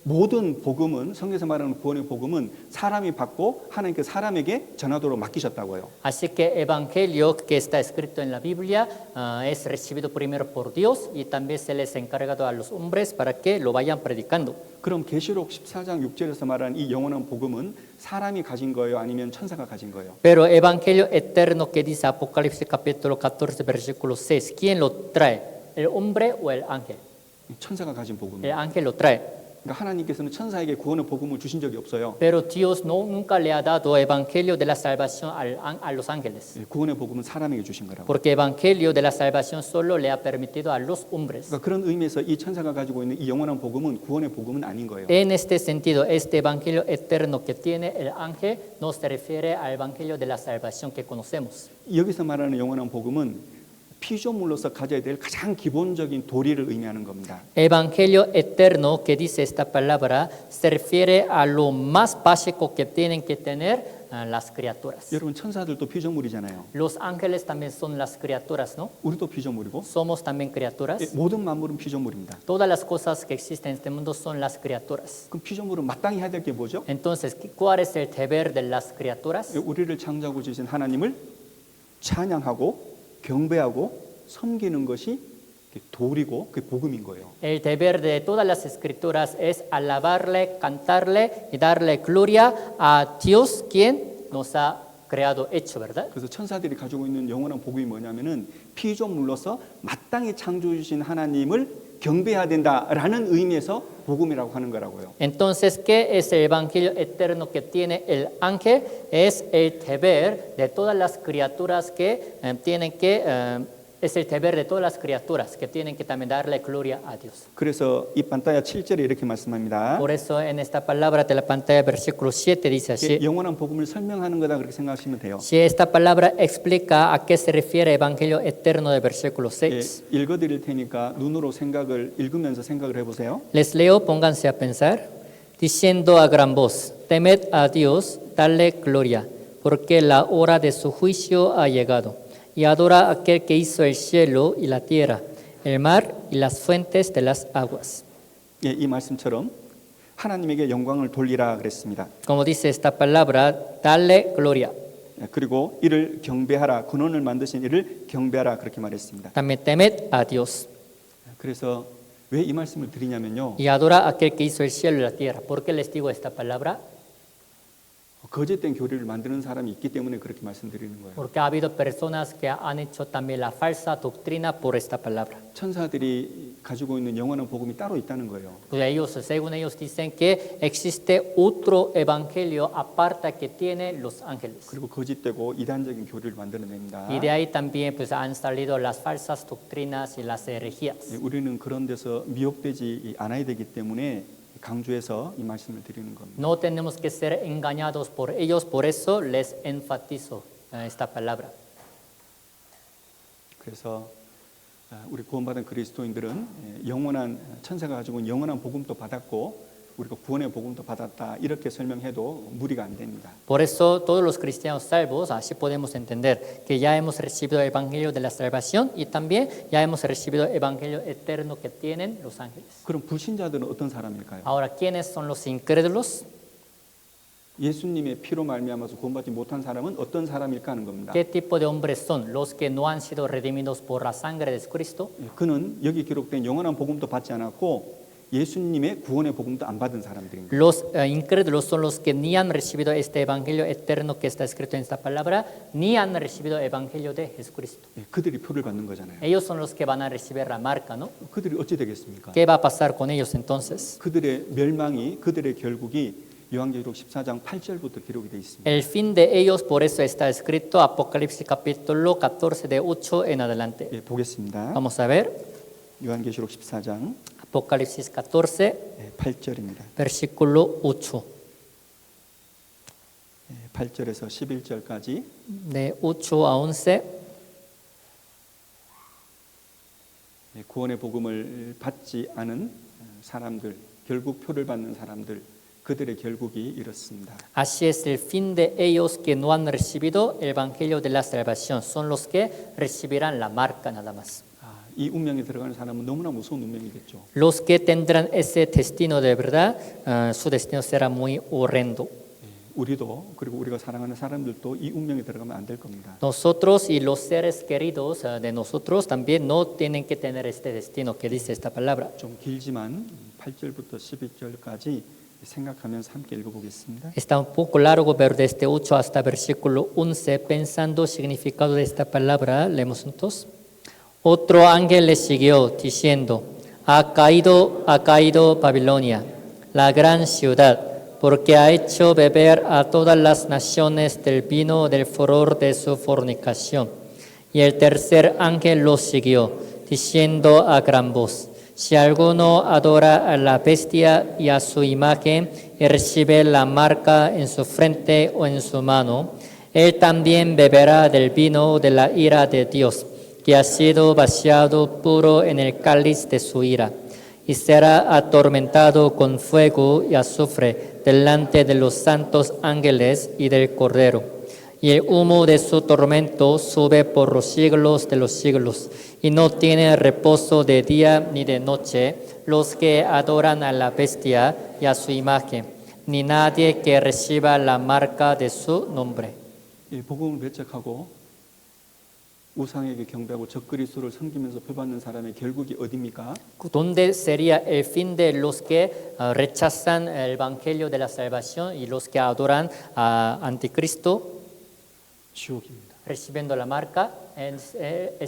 모든 복음은 성경에서 말하는 구원의 복음은 사람이 받고 하나님께서 사람에게 전하도록 맡기셨다고요. Así que Evangelio que está escrito en la Biblia es recibido primero por Dios y también se les ha encargado a los hombres para que lo vayan predicando. 그럼 계시록 14장 6절에서 말하는 이 영원한 복음은 사람이 가진 거예요, 아니면 천사가 가진 거예요? Pero Evangelio eterno que dice Apocalipsis capítulo 14 versículo 6, ¿quién lo trae? ¿El hombre o el ángel? 천사가 가진 El 복음이에요. ángel lo trae. 그러니까 하나님께서는 천사에게 구원의 복음을 주신 적이 없어요. Pero Dios nunca le ha dado Evangelio de la salvación a los ángeles. 예, 구원의 복음은 사람에게 주신 거라고. Porque Evangelio de la salvación solo le ha permitido a los hombres. 그러니까 그런 의미에서 이 천사가 가지고 있는 이 영원한 복음은 구원의 복음은 아닌 거예요. En este sentido, este Evangelio eterno que tiene el ángel no se refiere al Evangelio de la salvación que conocemos. 여기서 말하는 영원한 복음은 피조물로서 가져야 될 가장 기본적인 도리를 의미하는 겁니다. Evangelio eterno que dice esta palabra se refiere a lo más básico que tienen que tener las criaturas. 여러분 천사들도 피조물이잖아요. Los ángeles también son las criaturas, ¿no? 우리도 피조물이고 Somos también 예, criaturas. 모든 만물은 피조물입니다. Todas las cosas que existen en este mundo son las criaturas. 그럼 피조물은 마땅히 해야 될 게 뭐죠? Entonces, ¿cuál es el deber de las criaturas? 예, 우리를 창조하고 주신 하나님을 찬양하고 경배하고 섬기는 것이 도리고 그게 복음인 거예요. El deber de todas las escrituras es alabarle, cantarle y darle gloria a Dios quien nos ha creado, hecho, ¿verdad? 그래서 천사들이 가지고 있는 영원한 복음이 뭐냐면은 피조물로서 마땅히 창조해 주신 하나님을 경배해야 된다라는 의미에서 복음이라고 하는 거라고요. Entonces, ¿qué es el evangelio eterno que tiene el ángel? Es el deber de todas las criaturas que tienen que es el deber de todas las criaturas que tienen que también darle gloria a Dios. 그래서 이 판타야 7절에 이렇게 말씀합니다. Por eso en esta palabra de la pantalla, versículo 7 dice así. 영원한 복음을 설명하는 거다 그렇게 생각하시면 돼요. Si esta palabra explica a qué se refiere el evangelio eterno del versículo 6. 예, 읽어드릴 테니까 눈으로 생각을 읽으면서 생각을 해보세요. Les leo, pónganse a pensar, diciendo a gran voz, temed a Dios, darle gloria, porque la hora de su juicio ha llegado. Y adora a aquel que hizo el cielo y la tierra, el mar y las fuentes de las aguas. 예, 이 말씀처럼 하나님에게 영광을 돌리라 그랬습니다. Como dice esta palabra, darle gloria. 예, 그리고 이를 경배하라, 근원을 만드신 이를 경배하라 그렇게 말했습니다. También temed a Dios 그래서 왜 이 말씀을 드리냐면요. y adora a aquel que hizo el cielo y la tierra. ¿Por qué les digo esta palabra? 거짓된 교리를 만드는 사람이 있기 때문에 그렇게 말씀드리는 거예요. Porque ha habido personas que han hecho también la falsa doctrina por esta palabra. 천사들이 가지고 있는 영원한 복음이 따로 있다는 거예요. Pues ellos, según ellos dicen que existe otro evangelio aparte que tienen los ángeles. 그리고 거짓되고 이단적인 교리를 만들어냅니다. Y de ahí también pues han salido las falsas doctrinas y las herejías. 예, 우리는 그런 데서 미혹되지 않아야 되기 때문에 강조해서 이 말씀을 드리는 겁니다. No tenemos que ser engañados por ellos, por eso les enfatizo esta palabra. 그래서 우리 구원받은 그리스도인들은 영원한 천사가 가지고 영원한 복음도 받았고 우리가 구원의 복음도 받았다 이렇게 설명해도 무리가 안 됩니다. Por eso todos los cristianos salvos, así podemos entender que ya hemos recibido el Evangelio de la salvación y también ya hemos recibido el Evangelio eterno que tienen los ángeles. 그럼 불신자들은 어떤 사람일까요? Ahora, ¿quiénes son los incrédulos? 예수님의 피로 말미암아서 구원받지 못한 사람은 어떤 사람일까 하는 겁니다. ¿Qué tipo de hombres son? Los que no han sido redimidos por la sangre de Cristo. 그는 여기 기록된 영원한 복음도 받지 않았고 예수님의 구원의 복음도 안 받은 사람들입니다. Los incrédulos son los que ni han recibido este Evangelio eterno que está escrito en esta palabra, ni han recibido el Evangelio de Jesucristo. 그들이 표를 받는 거잖아요. Ellos son los que van a recibir la marca, ¿no? 그들이 어찌 되겠습니까? ¿Qué va a pasar con ellos entonces? 그들의 멸망이 그들의 결국이 요한계시록 14장 8절부터 기록이 되어 있습니다. El fin de ellos, por eso está escrito Apocalipsis capítulo 14 de 8 en adelante. 예, 보겠습니다. Vamos a ver, 요한계시록 14장 Apocalipsis 14, 8절입니다. versículo 8. 8절에서 11절까지 De 8 a 11, 구원의 복음을 받지 않은 사람들, 결국 표를 받는 사람들, 그들의 결국이 이렇습니다. así es el fin de ellos que no han recibido el Evangelio de la salvación. Son los que recibirán la marca nada más. 이 운명에 들어가는 사람은 너무나 무서운 운명이겠죠. Los que tendrán ese destino de verdad, su destino será muy horrendo. 우리도 그리고 우리가 사랑하는 사람들도 이 운명에 들어가면 안 될 겁니다. Nosotros y los seres queridos de nosotros también no tienen que tener este destino que dice esta palabra. 좀 길지만 8절부터 11절까지 생각하면서 함께 읽어보겠습니다. Está un poco largo, pero desde 8 hasta versículo 11, pensando el significado de esta palabra, leemos juntos. Otro ángel le siguió diciendo, ha caído Babilonia, la gran ciudad, porque ha hecho beber a todas las naciones del vino del furor de su fornicación. Y el tercer ángel lo siguió, diciendo a gran voz, si alguno adora a la bestia y a su imagen y recibe la marca en su frente o en su mano, él también beberá del vino de la ira de Dios, que ha sido vaciado puro en el cáliz de su ira, y será atormentado con fuego y azufre delante de los santos ángeles y del Cordero. Y el humo de su tormento sube por los siglos de los siglos, y no tiene reposo de día ni de noche los que adoran a la bestia y a su imagen, ni nadie que reciba la marca de su nombre. 이 복음을 배척하고 우상에게 경배하고 적그리스도를 섬기면서 표받는 사람의 결국이 어디입니까? ¿Dónde sería el fin de los que rechazan el evangelio de la salvación y los que adoran a Anticristo, 지옥입니다. recibiendo la marca? Es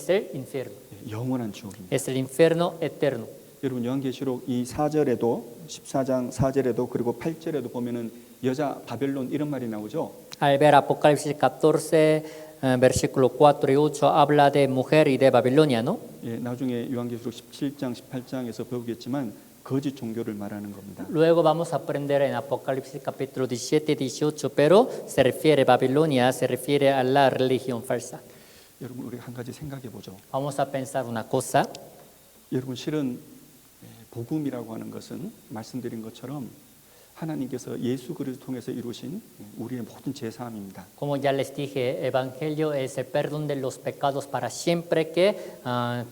el infierno. 영원한 지옥입니다. Es el infierno eterno. 여러분 요한계시록 이 4절에도 14장 4절에도 그리고 8절에도 보면은 여자 바벨론 이런 말이 나오죠. Al ver Apocalipsis 14, versículo 4 y 8, habla de mujer y de Babilonia, ¿no? 예, 나중에 요한계시록 17장 18장에서 배우겠지만 거짓 종교를 말하는 겁니다. Luego vamos a aprender en Apocalipsis capítulo 17 y 18, pero se refiere a Babilonia, se refiere a la religión falsa. 여러분 우리 한 가지 생각해 보죠. Vamos a pensar una cosa. 여러분 실은 복음이라고 하는 것은 말씀드린 것처럼 하나님께서 예수 그리스도 통해서 이루신 우리의 모든 죄 사함입니다. Como ya les dije, Evangelio es el perdón de los pecados para siempre que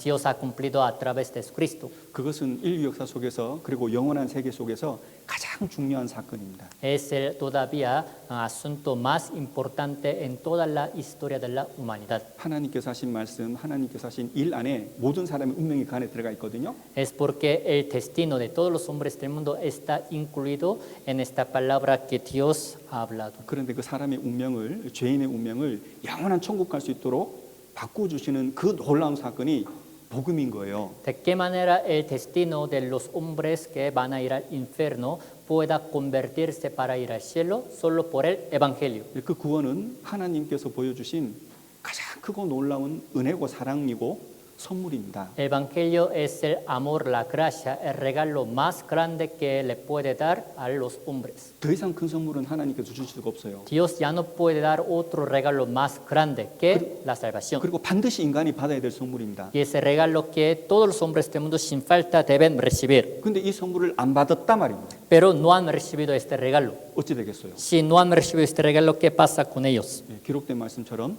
Dios ha cumplido a través de Cristo. 그것은 인류 역사 속에서 그리고 영원한 세계 속에서 가장 중요한 사건입니다. Es el todavía asunto más importante en toda la historia de la humanidad. 하나님께서 하신 말씀, 하나님께서 하신 일 안에 모든 사람의 운명이 그 안에 들어가 있거든요. Es porque el destino de todos los hombres del mundo está incluido en esta palabra que Dios ha hablado. 그런데 그 사람의 운명을, 죄인의 운명을 영원한 천국 갈 수 있도록 바꿔주시는 그 놀라운 사건이 복음인 거예요. De qué manera el destino de los hombres que van a ir al infierno pueda convertirse para ir al cielo solo por el Evangelio. 그 구원은 하나님께서 보여주신 가장 크고 놀라운 은혜고 사랑이고 선물입니다. El Evangelio es el amor, la gracia, el regalo más grande que le puede dar a los hombres. 더 이상 큰 선물은 하나님께서 주실 수가 없어요. Dios ya no puede dar otro regalo más grande que la salvación. 그리고 반드시 인간이 받아야 될 선물입니다. Y ese regalo que todos los hombres del mundo sin falta deben recibir. 근데 이 선물을 안 받았단 말입니다. Pero no han recibido este regalo. 어찌 되겠어요? Si no han recibido este regalo, ¿qué pasa con ellos? 예, 기록된 말씀처럼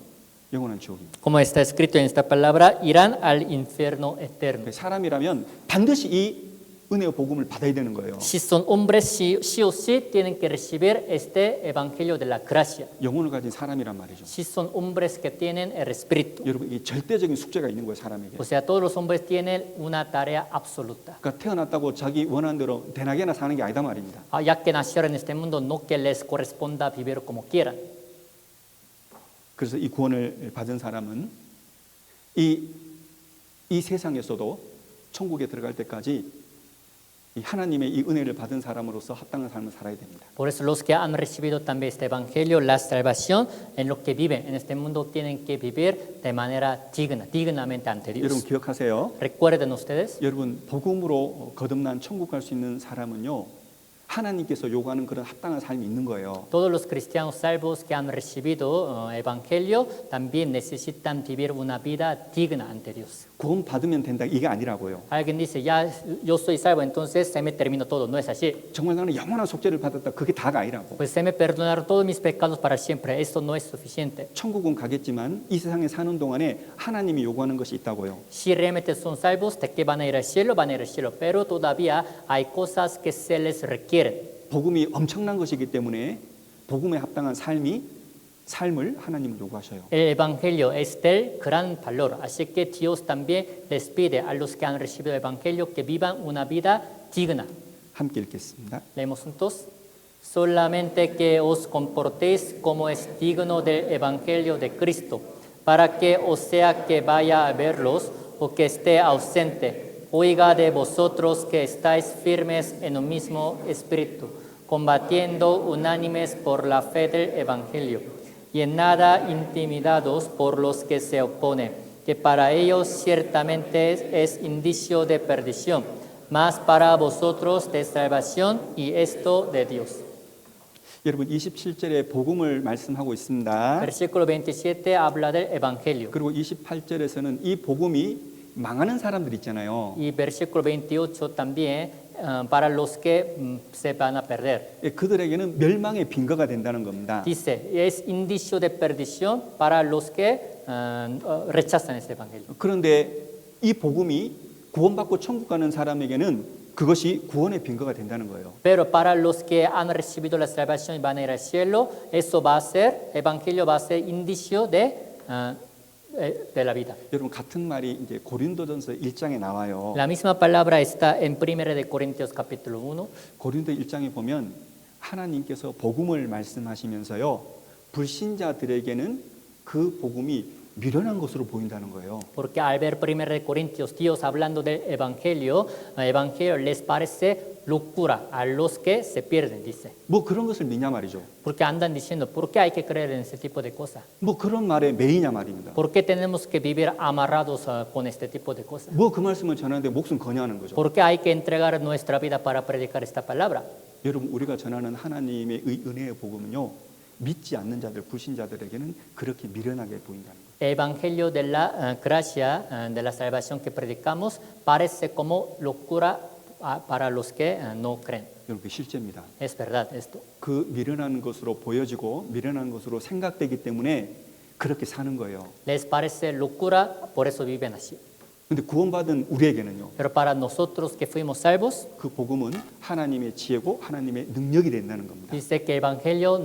영원한 지옥입니다. Como está escrito en esta palabra, irán al infierno eterno. 사람이라면 반드시 이 은혜의 복음을 받아야 되는 거예요. Si son hombres, sí o sí tienen que recibir este evangelio de la gracia. 영혼을 가진 사람이란 말이죠. Si son hombres que tienen el espíritu. 여러분, 이 절대적인 숙제가 있는 거예요, 사람에게. O sea, todos los hombres tienen una tarea absoluta. 그러니까 태어났다고 자기 원하는 대로 대낮에나 사는 게 아니다 말입니다. Ya que nacieron en este mundo, no que les corresponda vivir como quieran. 그래서 이 구원을 받은 사람은 이 세상에서도 천국에 들어갈 때까지 이 하나님의 이 은혜를 받은 사람으로서 합당한 삶을 살아야 됩니다. Por eso los que han recibido también este evangelio, la salvación, en lo que viven en este mundo tienen que vivir de manera digna, dignamente ante 여러분 Dios. 기억하세요. Recuerden ustedes, 여러분 복음으로 거듭난 천국 갈 수 있는 사람은요. 하나님께서 요구하는 그런 합당한 삶이 있는 거예요. todos los cristianos salvos que han recibido evangelio también necesitan vivir una vida digna ante Dios. 구원 받으면 된다 이게 아니라고요. Alguien dice, ya yo soy salvo, entonces se me terminó todo. No es así. 정말 나는 영원한 속죄를 받았다. 그게 다가 아니라고. Pues se me perdonaron todos mis pecados para siempre. Esto no es suficiente. 천국은 가겠지만 이 세상에 사는 동안에 하나님이 요구하는 것이 있다고요. Si realmente son salvos, de que van a ir al cielo, van a ir al cielo. Pero todavía hay cosas que se les requieren. 복음이 엄청난 것이기 때문에 복음에 합당한 삶을 하나님은 요구하셔요. El evangelio es del gran valor. Así que Dios también les pide a los que han recibido el evangelio que vivan una vida digna. 함께 읽겠습니다. Leemos juntos. Solamente que os comportéis como es digno del evangelio de Cristo, para que o sea que vaya a verlos o que esté ausente, oiga de vosotros que estáis firmes en un mismo espíritu, combatiendo unánimes por la fe del evangelio, y en nada intimidados por los que se oponen, que para ellos ciertamente es indicio de perdición, mas para vosotros de salvación, y esto de Dios. 여러분 27절에 복음을 말씀하고 있습니다. Versículo 27 habla del evangelio. 그리고 28절에서는 이 복음이 망하는 사람들 있잖아요. Y versículo 28 también para los que se van a perder. 예, 그들에게는 멸망의 빈거가 된다는 겁니다. Dice, es indicio de perdición para los que rechazan este evangelio. 그런데 이 복음이 구원받고 천국 가는 사람에게는 그것이 구원의 빈거가 된다는 거예요. Pero para los que han recibido la salvación y van a ir al cielo, eso va a ser, evangelio va a ser indicio de la vida. 여러분 같은 말이 이제 고린도전서 1장에 나와요. La misma palabra está en 1 de Corintios capítulo 1. 고린도 1장에 보면 하나님께서 복음을 말씀하시면서요. 불신자들에게는 그 복음이 미련한 것으로 보인다는 거예요. Porque al ver 1 de Corintios, Dios hablando del evangelio, evangelio les parece locura a los que se pierden, dice. 뭐 그런 것을 믿냐 말이죠. Porque andan diciendo, ¿por qué hay que creer en ese tipo de cosas? 뭐 그런 말에 매이냐 말입니다. ¿Por qué tenemos que vivir amarrados con este tipo de cosas? 뭐 그 말씀을 전하는데 목숨 거냐는 거죠. ¿Por qué hay que entregar nuestra vida para predicar esta palabra? 여러분 우리가 전하는 하나님의 은혜의 복음은요. 믿지 않는 자들, 불신자들에게는 그렇게 미련하게 보인다는 거예요. El evangelio de la gracia, de la salvación que predicamos, parece como locura para los que no creen. 여러분 그 실제입니다. Es verdad esto. 그 미련한 것으로 보여지고 미련한 것으로 생각되기 때문에 그렇게 사는 거예요. Les parece locura, por eso viven así. 근데 구원받은 우리에게는요. Pero para nosotros que fuimos salvos, 그 복음은 하나님의 지혜고 하나님의 능력이 된다는 겁니다. dice que el evangelio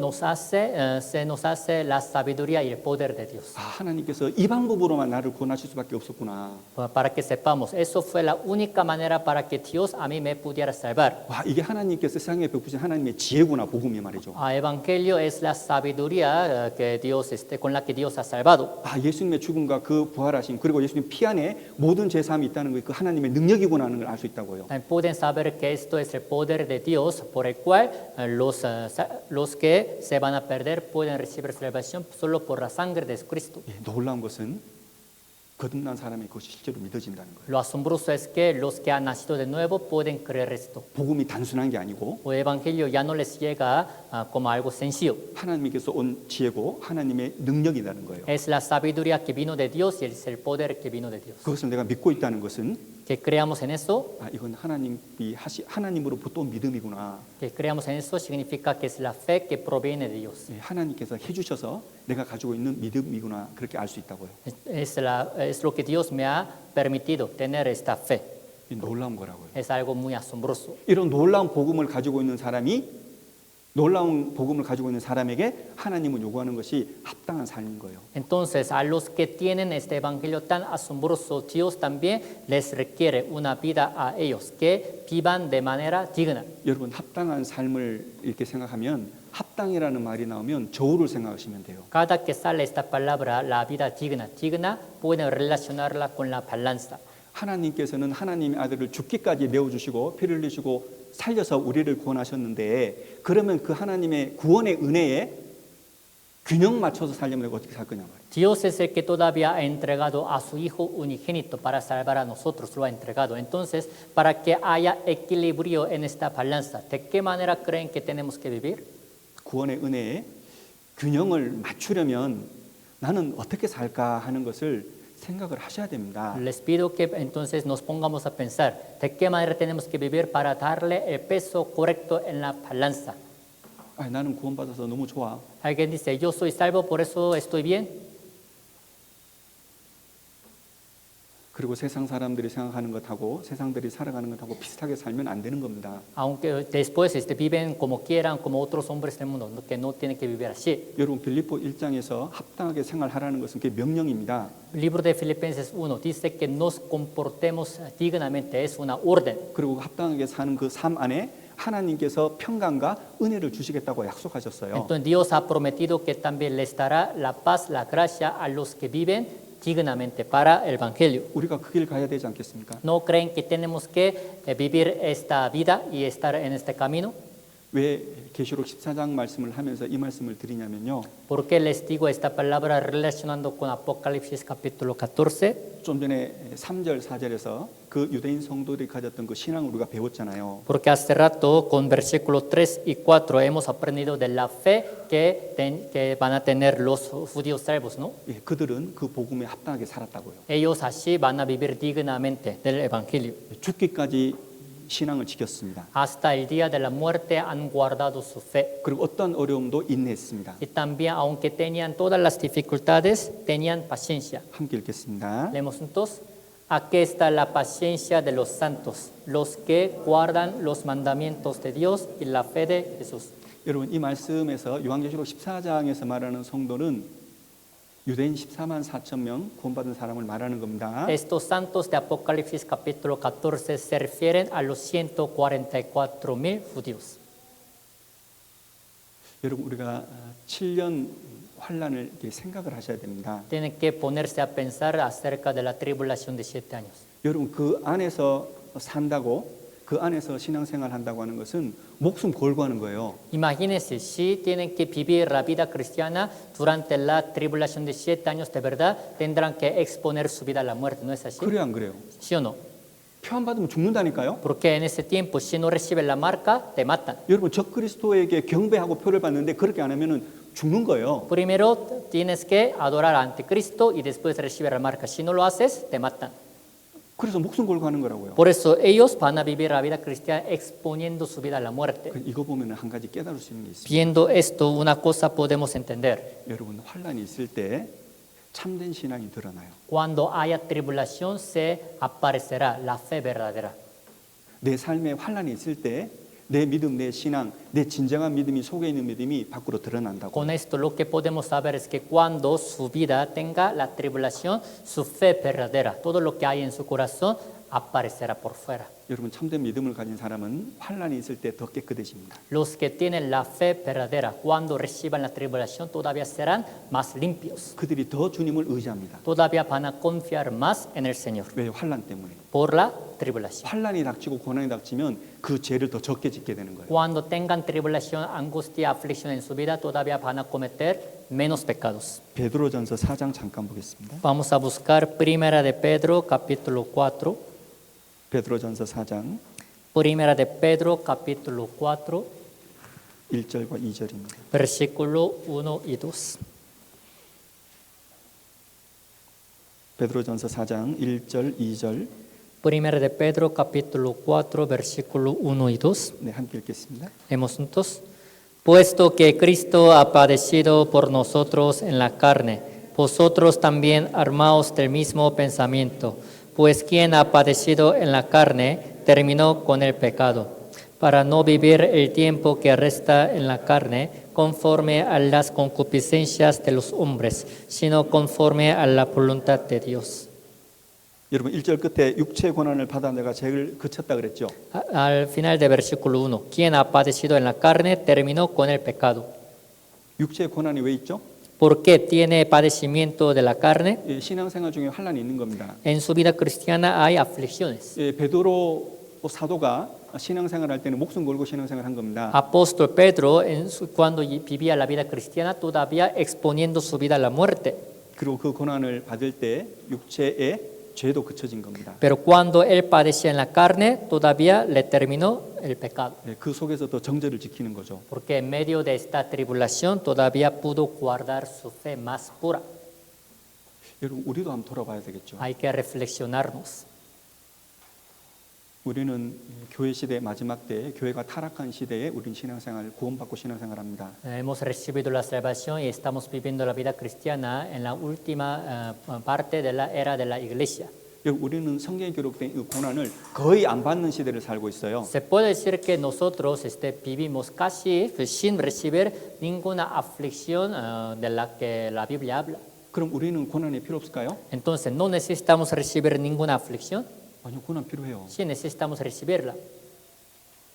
se nos hace la sabiduría y el poder de Dios. 아, 하나님께서 이 방법으로만 나를 구원하실 수밖에 없었구나. Para que sepamos, eso fue la única manera para que Dios a mí me pudiera salvar. 와, 이게 하나님께서 세상에 베푸신 하나님의 지혜구나 복음이 말이죠. El evangelio es la sabiduría que Dios, con la que Dios ha salvado. 아, 예수님의 죽음과 그 부활하심 그리고 예수님 피 안에 모든 죄사함이 있다는 거 그 하나님의 능력이구나 하는 걸 알 수 있다고요. Pueden saber que esto es el poder de Dios por el cual los que se van a perder pueden recibir salvación solo por la sangre de Cristo. 예, 놀라운 것은 거듭난 사람이 그것이 실제로 믿어진다는 거예요. Lo asombroso es que los que han nacido de nuevo pueden creer esto. 복음이 단순한 게 아니고 El evangelio ya no les llega como algo sencillo. 하나님께서 온 지혜고 하나님의 능력이라는 거예요. Es la sabiduría que vino de Dios y es el poder que vino de Dios. 그것을 내가 믿고 있다는 것은 Que creamos en eso, 이건 하나님으로부터 온 믿음이구나. que creamos en eso significa que es la fe que proviene de Dios. 하나님께서 해주셔서 내가 가지고 있는 믿음이구나. 그렇게 알 수 있다고요. Es lo que Dios me ha permitido tener esta fe. 놀라운 거라고요. Es algo muy asombroso. 이런 놀라운 복음을 가지고 있는 사람에게 하나님은 요구하는 것이 합당한 삶인 거예요. Entonces, a los que tienen este evangelio tan asombroso, Dios también les requiere una vida a ellos que vivan de manera digna. 여러분 합당한 삶을 이렇게 생각하면 합당이라는 말이 나오면 저울을 생각하시면 돼요. Cada que sale esta palabra, la vida digna, pueden relacionarla con la balanza. 하나님께서는 하나님의 아들을 죽기까지 내어주시고 피를 흘리시고 살려서 우리를 구원하셨는데 그러면 그 하나님의 구원의 은혜에 균형 맞춰서 살려면 어떻게 살 거냐 말이에요. Dios es el que todavía ha entregado a su Hijo unigénito para salvar a nosotros, lo ha entregado. Entonces, para que haya equilibrio en esta balanza, ¿de qué manera creen que tenemos que vivir? 구원의 은혜에 균형을 맞추려면 나는 어떻게 살까 하는 것을 생각을 하셔야 됩니다. Les pido que entonces nos pongamos a pensar de qué manera tenemos que vivir para darle el peso correcto en la balanza. 나는 구원받아서 너무 좋아. Alguien dice, yo soy salvo, por eso estoy bien. 그리고 세상 사람들이 생각하는 것하고 세상들이 살아가는 것하고 비슷하게 살면 안 되는 겁니다. Aunque después viven como quieran, como otros hombres del mundo, que no tienen que vivir así. 여러분 빌립보 1장에서 합당하게 생활하라는 것은 그게 명령입니다. El libro de Filipenses 1 dice que nos comportemos dignamente, es una orden. 그리고 합당하게 사는 그 삶 안에 하나님께서 평강과 은혜를 주시겠다고 약속하셨어요. Entonces Dios ha prometido que también les dará la paz, la gracia a los que viven dignamente para el evangelio. 우리가 그 길 가야 되지 않겠습니까? ¿No creen que tenemos que vivir esta vida y estar en este camino? 왜 계시록 14장 말씀을 하면서 이 말씀을 드리냐면요. ¿Por qué les digo esta palabra relacionando con Apocalipsis capítulo 14? 좀 전에 3절 4절에서 그 유대인 성도들이 가졌던 그 신앙을 우리가 배웠잖아요. Porque hace rato con versículos 3 y 4 hemos aprendido de la fe que van a tener los judíos salvos, ¿no? 그들은 그 복음에 합당하게 살았다고요. Ellos así van a vivir dignamente del evangelio. 죽기까지 신앙을 지켰습니다. Hasta el día de la muerte han guardado su fe. 그리고 어떤 어려움도 인내했습니다. Y también, aunque tenían todas las dificultades, tenían paciencia. 함께 읽겠습니다. Leemos juntos. Aquí está la paciencia de los santos, los que guardan los mandamientos de Dios y la fe de Jesús. 여러분 이 말씀에서 요한계시록 14장에서 말하는 성도는 유대인 14만 4천 명 구원받은 사람을 말하는 겁니다. Estos santos de Apocalipsis capítulo 14 se refieren a los 144,000 judíos. 여러분 우리가 7년 환란을 이렇게 생각을 하셔야 됩니다. Tienen que ponerse a pensar acerca de la tribulación de 7 años. 여러분 그 안에서 산다고 그 안에서 신앙생활 한다고 하는 것은 목숨 걸고 하는 거예요. Imagínense, si tienen que vivir la vida cristiana durante la tribulación de 7 años, de verdad tendrán que exponer su vida a la muerte, ¿no es así? 그래요 안 그래요? ¿Sí o no? 표 안 받으면 죽는다니까요. Porque en ese tiempo, si no recibes la marca, te matan. 여러분 적그리스도에게 경배하고 표를 받는데 그렇게 안 하면은 죽는 거예요. Primero tienes que adorar al anticristo y después recibir la marca. Si no lo haces, te matan. 그래서 목숨 걸고 하는 거라고요. Por eso ellos van a vivir la vida cristiana exponiendo su vida a la muerte. 이거 보면 한 가지 깨달을 수 있는 게 있습니다. Viendo esto, una cosa podemos entender. 여러분 환란이 있을 때 참된 신앙이 드러나요. Cuando haya tribulación se aparecerá la fe verdadera. 내 삶에 환란이 있을 때 내 믿음, 내 신앙, 내 진정한 믿음이 속에 있는 믿음이 밖으로 드러난다고. Con esto lo que podemos saber es que cuando su vida tenga la tribulación, su fe verdadera, todo lo que hay en su corazón aparecerá por fuera. 여러분 참된 믿음을 가진 사람은 환란이 있을 때 더 깨끗해집니다. Los que tienen la fe verdadera, cuando reciban la tribulación, todavía serán más limpios. 그들이 더 주님을 의지합니다. Todavía van a confiar más en el Señor 왜? 환란 때문에. por la tribulación. 환란이 닥치고 고난이 닥치면 그 죄를 더 적게 짓게 되는 거예요. Cuando tengan tribulación, angustia, aflicción en su vida, todavía van a cometer menos pecados. 베드로전서 4장 잠깐 보겠습니다. Vamos a buscar Primera de Pedro, capítulo 4. 베드로전서 4장 Primera de Pedro, capítulo 4, 1절과 2절입니다. versículo 1 y 2. 베드로전서 4장 1절, 2절 Primera de Pedro, capítulo 4, versículo 1 y 2. 네, 함께 읽겠습니다. Leemos juntos. Puesto que Cristo ha padecido por nosotros en la carne, vosotros también armaos del mismo pensamiento, pues quien ha padecido en la carne terminó con el pecado, para no vivir el tiempo que resta en la carne conforme a las concupiscencias de los hombres, sino conforme a la voluntad de Dios. 여러분 1절 끝에 육체 고난을 받아 내가 죄를 그쳤다 그랬죠. Al final del versículo 1, quien ha padecido en la carne terminó con el pecado. 육체 고난이 왜 있죠? ¿Por qué tiene padecimiento de la carne? 예, 신앙생활 중에 환란이 있는 겁니다. En su vida cristiana hay aflicciones. 예, 베드로 사도가 신앙생활 할 때는 목숨 걸고 신앙생활 한 겁니다. Apóstol Pedro, cuando vivía la vida cristiana, todavía exponiendo su vida a la muerte. 그리고 그 고난을 받을 때 육체의 죄도 그쳐진 겁니다. Pero cuando él padecía en la carne, todavía le terminó el pecado. 예, 그 속에서 더 정죄를 지키는 거죠. Porque en medio de esta tribulación todavía pudo guardar su fe más pura. 여러분 우리도 한번 돌아봐야 되겠죠. Hay que reflexionarnos. 우리는 교회 시대 마지막 때 교회가 타락한 시대에 우린 신앙생활 구원받고 신앙생활합니다. Hemos recibido la salvación y estamos viviendo la vida cristiana en la última parte de la era de la iglesia. 여러분 우리는 성경에 기록된 이 고난을 거의 안 받는 시대를 살고 있어요. Se puede decir que nosotros vivimos casi sin recibir ninguna aflicción de la que la Biblia habla. 그럼 우리는 고난이 필요 없을까요? Entonces, ¿no necesitamos recibir ninguna aflicción? 아니요, 고난 필요해요. Sí, necesitamos recibirla.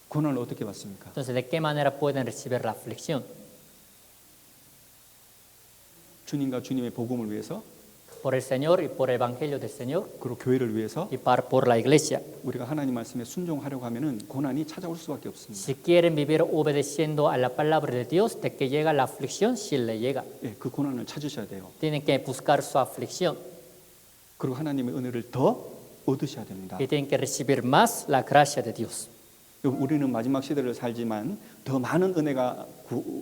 고난을 어떻게 받습니까? Entonces, ¿de qué manera pueden recibir la aflicción? 주님과 주님의 복음을 위해서, Por el Señor y por el Evangelio del Señor 그리고 교회를 위해서 y por la iglesia. 우리가 하나님 말씀에 순종하려고 하면은 고난이 찾아올 수밖에 없습니다. Si quieren vivir obedeciendo a la palabra de Dios, de que llega la aflicción, sí le llega. 예, 그 고난을 찾으셔야 돼요. Tienen que buscar su aflicción 그리고 하나님의 은혜를 더 얻으셔야 됩니다. y tienen que recibir más la gracia de Dios. 우리는 마지막 시대를 살지만 더 많은 은혜가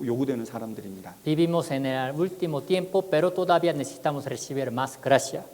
요구되는 사람들입니다. Vivimos en el último tiempo, pero todavía necesitamos recibir más gracia.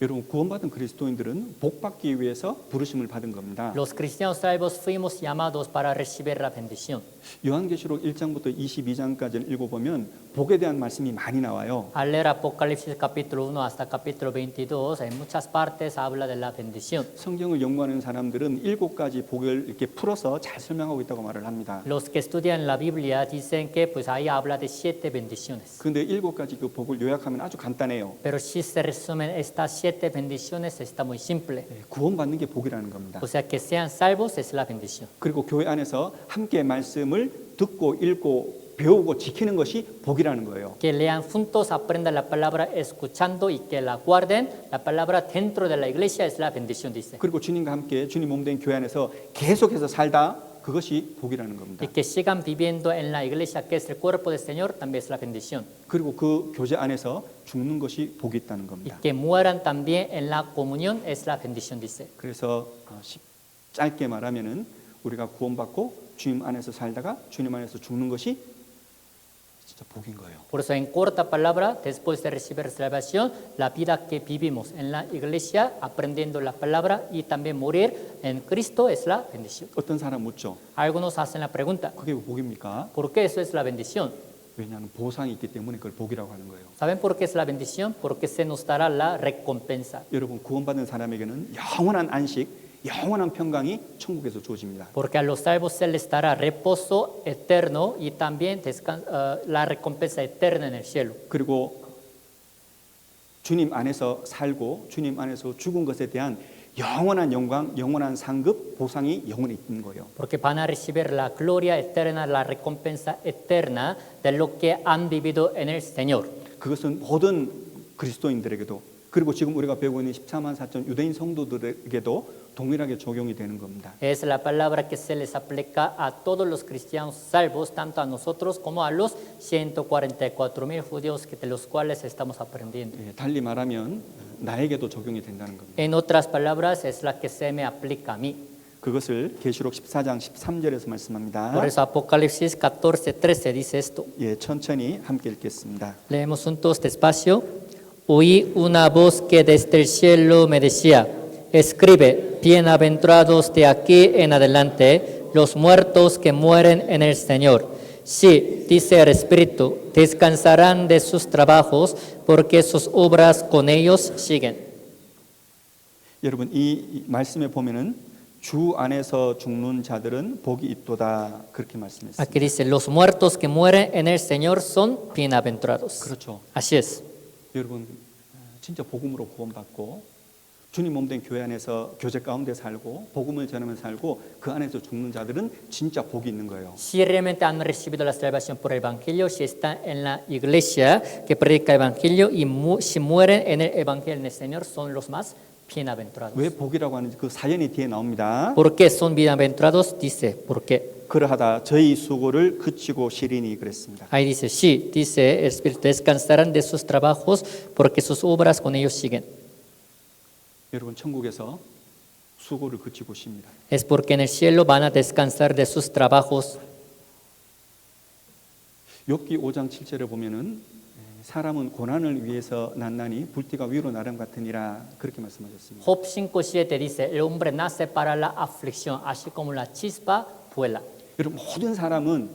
여러분 구원받은 그리스도인들은 복받기 위해서 부르심을 받은 겁니다. Los cristianos salvos fuimos llamados para recibir la bendición. 요한계시록 1장부터 22장까지를 읽어보면 복에 대한 말씀이 많이 나와요. Al leer Apocalipsis capítulo 1 hasta capítulo 22, en muchas partes habla de la bendición. 성경을 연구하는 사람들은 7가지 복을 이렇게 풀어서 잘 설명하고 있다고 말을 합니다. Los que estudian la Biblia dicen que pues ahí habla de 7 bendiciones. 그런데 7가지 그 복을 요약하면 아주 간단해요. Pero si se resumen estas 7 bendiciones está muy simple. 구원받는 게 복이라는 겁니다. O sea que sean salvos es la bendición. 그리고 교회 안에서 함께 말씀을 듣고 읽고 배우고 지키는 것이 복이라는 거예요. Que lean juntos, aprendan la palabra escuchando y que la guarden. La palabra dentro de la iglesia es la bendición, dice. 그리고 주님과 함께 주님 몸된 교회 안에서 계속해서 살다 그것이 복이라는 겁니다. Y que sigan viviendo en la iglesia que es el cuerpo del Señor también es la bendición. 그리고 그 교제 안에서 죽는 것이 복이 있다는 Y 겁니다. que mueran también en la comunión es la bendición, dice. 그래서 짧게 말하면은 우리가 구원받고 주님 안에서 살다가 주님 안에서 죽는 것이 진짜 복인 거예요. Por eso, en corta palabra, después de recibir salvación, la vida que vivimos en la iglesia, aprendiendo la palabra y también morir en Cristo es la bendición. 어떤 사람 묻죠. Algunos hacen la pregunta, 그게 복입니까? ¿por qué eso es la bendición? 왜냐하면 보상이 있기 때문에 그걸 복이라고 하는 거예요. ¿Saben por qué es la bendición? Porque se nos dará la recompensa. 여러분 구원받은 사람에게는 영원한 안식, 영원한 평강이 천국에서 주어집니다. Porque a los salvos se les dará reposo eterno y también la recompensa eterna en el cielo. 그리고 주님 안에서 살고 주님 안에서 죽은 것에 대한 영원한 영광, 영원한 상급, 보상이 영원히 있는 거예요. Porque van a recibir la gloria eterna, la recompensa eterna de lo que han vivido en el Señor. 그것은 모든 그리스도인들에게도 그리고 지금 우리가 배우고 있는 14만 4천 유대인 성도들에게도 동일하게 적용이 되는 겁니다. Es la palabra que se les aplica a todos los cristianos salvos, tanto a nosotros como a los 144,000 judíos de los cuales estamos aprendiendo. 예, 달리 말하면 나에게도 적용이 된다는 겁니다. En otras palabras, es la que se me aplica a mí. 그것을 계시록 14장 13절에서 말씀합니다. Por eso Apocalipsis 14:13 dice esto. 예, 천천히 함께 읽겠습니다. Leemos juntos despacio. Oí una voz que desde el cielo me decía, escribe, bienaventurados de aquí en adelante los muertos que mueren en el Señor. Sí, dice el Espíritu, descansarán de sus trabajos porque sus obras con ellos siguen. 여러분 이 말씀에 보면은 주 안에서 죽는 자들은 복이 있도다 그렇게 말씀했습니다. Aquí dice, los muertos que mueren en el Señor son bienaventurados. 그렇죠. Así es. 여러분 진짜 복음으로 구원받고 주님 몸된 교회 안에서 교제 가운데 살고 복음을 전하면서 살고 그 안에서 죽는 자들은 진짜 복이 있는 거예요. Si realmente han recibido la salvación por el Evangelio, si están en la iglesia que predica el Evangelio y si mueren en el Evangelio del Señor, son los más bienaventurados. 왜 복이라고 하는지 그 사연이 뒤에 나옵니다. ¿Por qué son bienaventurados? Dice, ¿por qué? 그러하다 저희 수고를 그치고 시리니 그랬습니다. Ahí dice, sí, dice el Espíritu, descansarán de sus trabajos porque sus obras con ellos siguen. 여러분 천국에서 수고를 그치고 쉽니다. Es porque en el cielo van a descansar de sus trabajos. 욥기 5장 7절에 보면은 사람은 고난을 위해서 난나니 불띠가 위로 나름 같으니라 그렇게 말씀하셨습니다. Job 5:7 dice, el hombre nace para la aflicción, así como la chispa vuela. 여러분 모든 사람은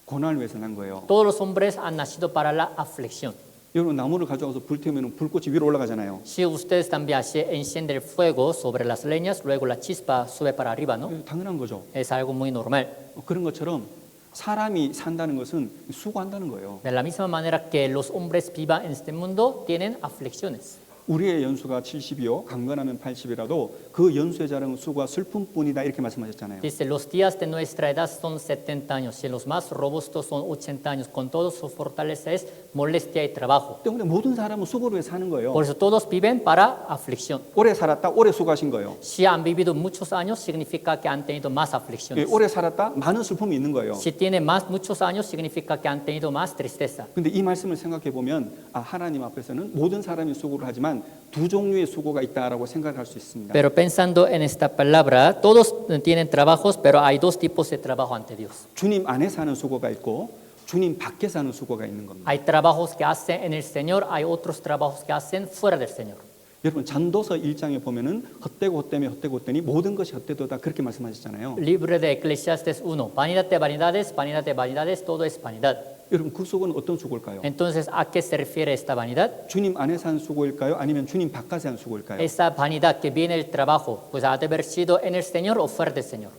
고난을 위해서 난 거예요. Todos los hombres han nacido para la aflicción. 여러분 나무를 가져와서 불태우면 불꽃이 위로 올라가잖아요. Si ustedes también encienden el fuego sobre las leñas, luego la chispa sube para arriba, ¿no? 당연한 거죠. Es algo muy normal. 그런 것처럼 사람이 산다는 것은 수고한다는 거예요. De la misma manera que los hombres vivan en este mundo tienen aflicciones. 우리의 연수가 70이요 강건하면 80이라도 그 연수의 자랑은 수고와 슬픔뿐이다 이렇게 말씀하셨잖아요. Dice, los días de nuestra edad son 70 años y los más robustos son 80 años. Con todo su fortaleza es molestia y trabajo. 때문에 모든 사람은 수고를 위해 사는 거예요. Por eso todos viven para aflicción. 오래 살았다 오래 수고하신 거예요. Si han vivido muchos años significa que han tenido más aflicciones. 오래 살았다 많은 슬픔이 있는 거예요. Si tienen muchos años significa que han tenido más tristeza. 근데 이 말씀을 생각해 보면 하나님 앞에서는 모든 사람이 수고를 하지만 두 종류의 수고가 있다라고 생각할 수 있습니다. Pero pensando en esta palabra, todos tienen trabajos, pero hay dos tipos de trabajo ante Dios. 주님 안에서 하는 수고가 있고 주님 밖에서 하는 수고가 있는 겁니다. Hay trabajos que hacen en el Señor, hay otros trabajos que hacen fuera del Señor. 여러분 전도서 1장에 보면은 헛되고 헛되며 헛되고 헛되니 모든 것이 헛되도다 그렇게 말씀하셨잖아요. Libro de Eclesiastes 1, vanidad de vanidades, todo es vanidad. 여러분 그 수고는 어떤 수고일까요? Entonces, ¿a qué se refiere esta vanidad? 주님 안에서 한 수고일까요? 아니면 주님 바깥에 한 수고일까요? Esa vanidad que viene del trabajo, pues ha de haber sido en el Señor o fuera del Señor.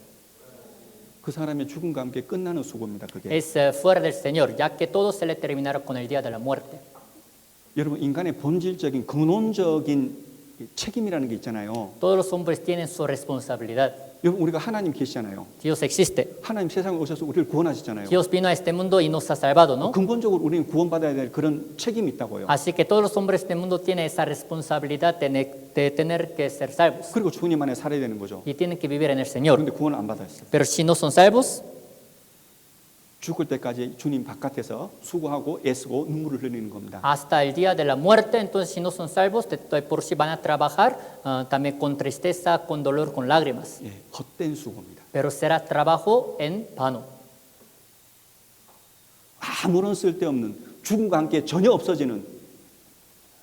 그 사람의 죽음과 함께 끝나는 수고입니다. 그게. Es fuera del Señor, ya que todo se le terminará con el día de la muerte. 여러분 인간의 본질적인 근원적인 책임이라는 게 있잖아요. Todos los hombres tienen su responsabilidad. 여러분 우리가 하나님 계시잖아요. Dios existe. 하나님 세상에 오셔서 우리를 구원하시잖아요. Dios vino a este mundo y nos ha salvado, ¿no? 근본적으로 우리는 구원받아야 될 그런 책임이 있다고요. Así que todos los hombres de este mundo tienen esa responsabilidad de tener que ser salvos 그리고 주님 안에 살아야 되는 거죠. y tienen que vivir en el Señor. 그런데 구원을 안 받았어요. Pero si no son salvos, 죽을 때까지 주님 바깥에서 수고하고 애쓰고 눈물을 흘리는 겁니다. hasta el día de la muerte, entonces si no son salvos, de por sí van a trabajar también con tristeza, con dolor, con lágrimas. 예, 헛된 수고입니다. Pero será trabajo en vano. 아무런 쓸데없는 죽음과 함께 전혀 없어지는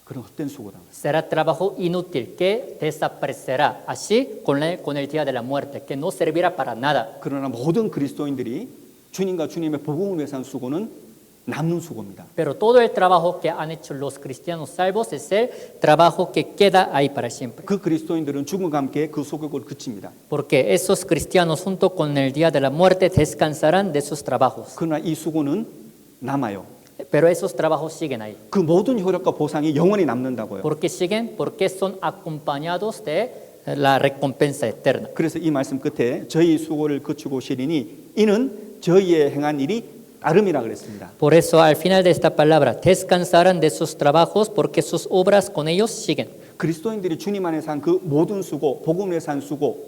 그런 헛된 수고다. Será trabajo inútil que desaparecerá así con el día de la muerte, que no servirá para nada. 그러나 모든 그리스도인들이 주님과 주님의 복음을 위해서 한 수고는 남는 수고입니다. Pero todo el trabajo que han hecho los cristianos salvos es el trabajo que queda ahí para siempre. 그 그리스도인들은 죽음과 함께 그 수고를 그칩니다. Porque esos cristianos junto con el día de la muerte descansarán de sus trabajos. 그러나 이 수고는 남아요. Pero esos trabajos siguen ahí. 그 모든 효력과 보상이 영원히 남는다고요. ¿Por qué siguen? Porque son acompañados de la recompensa eterna. 그래서 이 말씀 끝에 저희 수고를 그치고 시리니 이는 저희의 행한 일이 따름이라 그랬습니다. Por eso al final de esta palabra, descansarán de sus trabajos porque sus obras con ellos siguen. 그리스도인들이 주님 안에서 한 그 모든 수고, 복음 위해서 한 수고,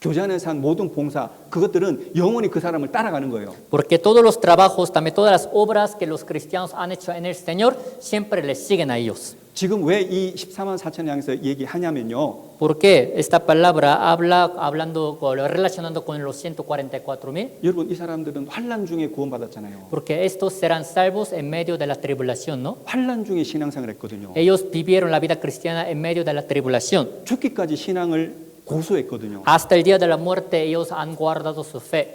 교제 안에서 한 모든 봉사, 그것들은 영원히 그 사람을 따라가는 거예요. Porque todos los trabajos, también todas las obras que los cristianos han hecho en el Señor, siempre les siguen a ellos. 지금 왜 이 14만 4천 향해서 얘기하냐면요. ¿Por qué esta palabra relacionando con los 144,000? 여러분 이 사람들은 환난 중에 구원받았잖아요. Porque estos serán salvos en medio de la tribulación, ¿no? 환난 중에 신앙생활을 했거든요. Ellos vivieron la vida cristiana en medio de la tribulación. 죽기까지 신앙을 고수했거든요. Hasta el día de la muerte ellos han guardado su fe.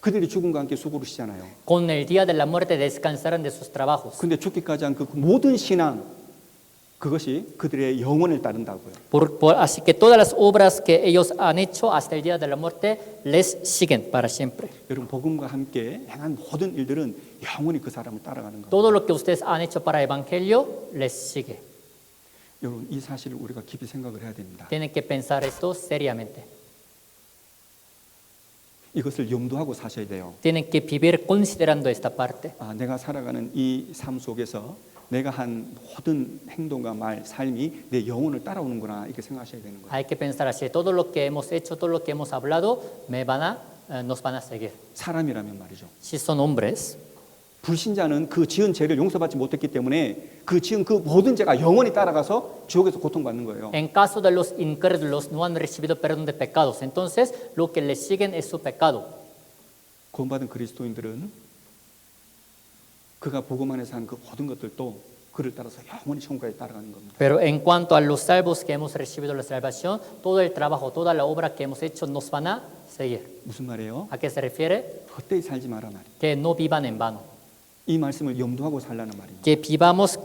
그들이 죽음과 함께 수고르시잖아요. Con el día de la muerte descansarán de sus trabajos. 근데 죽기까지 한 그 모든 신앙 그것이 그들의 영혼을 따른다고요. Así que todas las obras que ellos han hecho hasta el día de la muerte les siguen para siempre. 여러분 복음과 함께 행한 모든 일들은 영원히 그 사람을 따라가는 거예요. Todo lo que ustedes han hecho para el evangelio les sigue. 여러분 이 사실을 우리가 깊이 생각을 해야 됩니다. Tienen que pensar esto seriamente. 이것을 염두하고 사셔야 돼요. Tienen que vivir considerando esta parte. 내가 살아가는 이 삶 속에서 내가 한 모든 행동과 말, 삶이 내 영혼을 따라오는구나 이렇게 생각하셔야 되는 거예요. Hay que pensar así. Todo lo que hemos hecho, todo lo que hemos hablado, nos van a seguir. 사람이라면 말이죠. Si son hombres, 불신자는 그 지은 죄를 용서받지 못했기 때문에 그 지은 그 모든 죄가 영원히 따라가서 지옥에서 고통받는 거예요. en caso de los incrédulos no han recibido perdón de pecados, entonces lo que les siguen es su pecado. 구원받은 그리스도인들은 그가 복음 안에서 한 그 모든 것들도 그를 따라서 영원히 천국에 따라가는 겁니다. Pero en cuanto a los salvos que hemos recibido la salvación, todo el trabajo, toda la obra que hemos hecho nos van a seguir. 무슨 말이에요? ¿A qué se refiere? 헛되이 살지 마라 말이에요. Que no vivan en vano. 이 말씀을 염두하고 살라는 말입니다. Que vivamos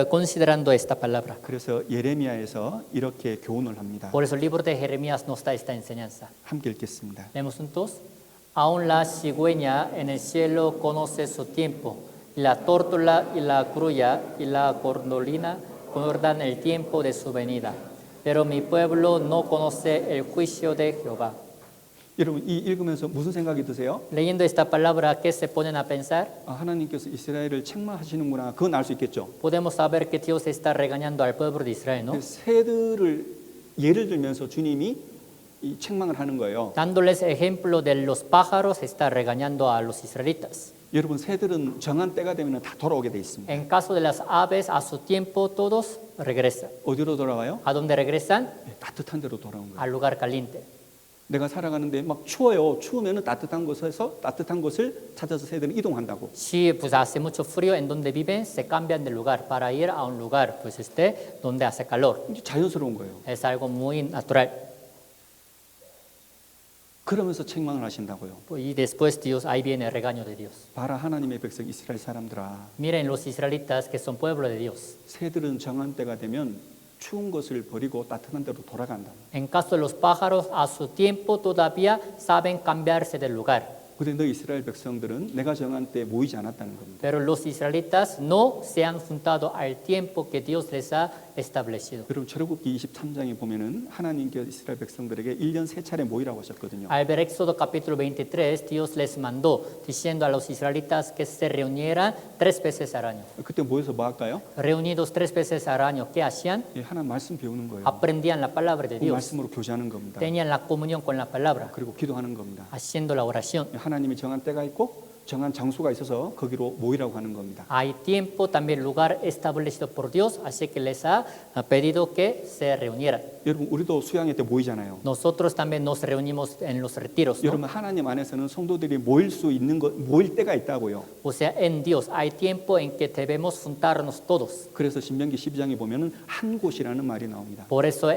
considerando esta palabra. 그래서 예레미야에서 이렇게 교훈을 합니다. Por eso el libro de Jeremías nos da esta enseñanza. 함께 읽겠습니다. Leemos juntos. Aún la cigüeña en el cielo conoce su tiempo, y la tórtola y la grulla y la gordolina guardan el tiempo de su venida. Pero mi pueblo no conoce el juicio de Jehová. 여러분 이 읽으면서 무슨 생각이 드세요? Leyendo esta palabra, ¿qué se ponen a pensar? 하나님께서 이스라엘을 책망하시는구나. 그건 알 수 있겠죠. Podemos saber que Dios está regañando al pueblo de Israel, ¿no? 새들을 예를 들면서 주님이 이 책망을 하는 거예요. Dándoles ejemplo de los pájaros, está regañando a los israelitas. 여러분 새들은 정한 때가 되면 다 돌아오게 돼 있습니다. En caso de las aves, a su tiempo todos regresan. 어디로 돌아와요? ¿A dónde regresan? 따뜻한 데로 돌아온 거예요. Al lugar caliente. 내가 살아가는데 막 추워요. 추우면은 따뜻한 곳에서 따뜻한 곳을 찾아서 새들은 이동한다고. Si pues hace mucho frío en donde viven, se cambian de lugar para ir a un lugar pues donde hace calor. 이제 자연스러운 거예요. Es algo muy natural. 그러면서 책망을 하신다고요. Y después Dios, ahí viene el regaño de Dios. 봐라 하나님의 백성 이스라엘 사람들아. Miren los israelitas que son pueblo de Dios. 새들은 정한 때가 되면 추운 것을 버리고 따뜻한 데로 돌아간다. En caso de los pájaros, a su tiempo todavía saben cambiarse del lugar. 근데 너 이스라엘 백성들은 내가 정한 때 모이지 않았다는 겁니다. Pero los israelitas no se han juntado al tiempo que Dios les ha establecido. 여러분 출애굽기 23장에 보면은 하나님께서 이스라엘 백성들에게 1년 3차례 모이라고 하셨거든요. Al ver Éxodo capítulo 23, Dios les mandó diciendo a los israelitas que se reunieran 3 veces al año. 그때 모여서 뭐 할까요? Reunidos 3 veces al año, ¿qué hacían? 하나님 말씀 배우는 거예요. Aprendían la palabra de 그 Dios, 말씀으로 교제하는 겁니다. tenían la comunión con la palabra, 그리고 기도하는 겁니다. haciendo la oración. 하나님이 정한 때가 있고 정한 장소가 있어서 거기로 모이라고 하는 겁니다. Hay tiempo, también lugar establecido por Dios, así que les ha pedido que se reunieran. 여러분 우리도 수양회 때 모이잖아요. Nosotros también nos reunimos en los retiros, ¿no? 여러분 하나님 안에서는 성도들이 모일 수 있는 것, 모일 때가 있다고요. O sea, en Dios hay tiempo en que debemos juntarnos todos. 그래서 신명기 12장에 보면은 한 곳이라는 말이 나옵니다. Por eso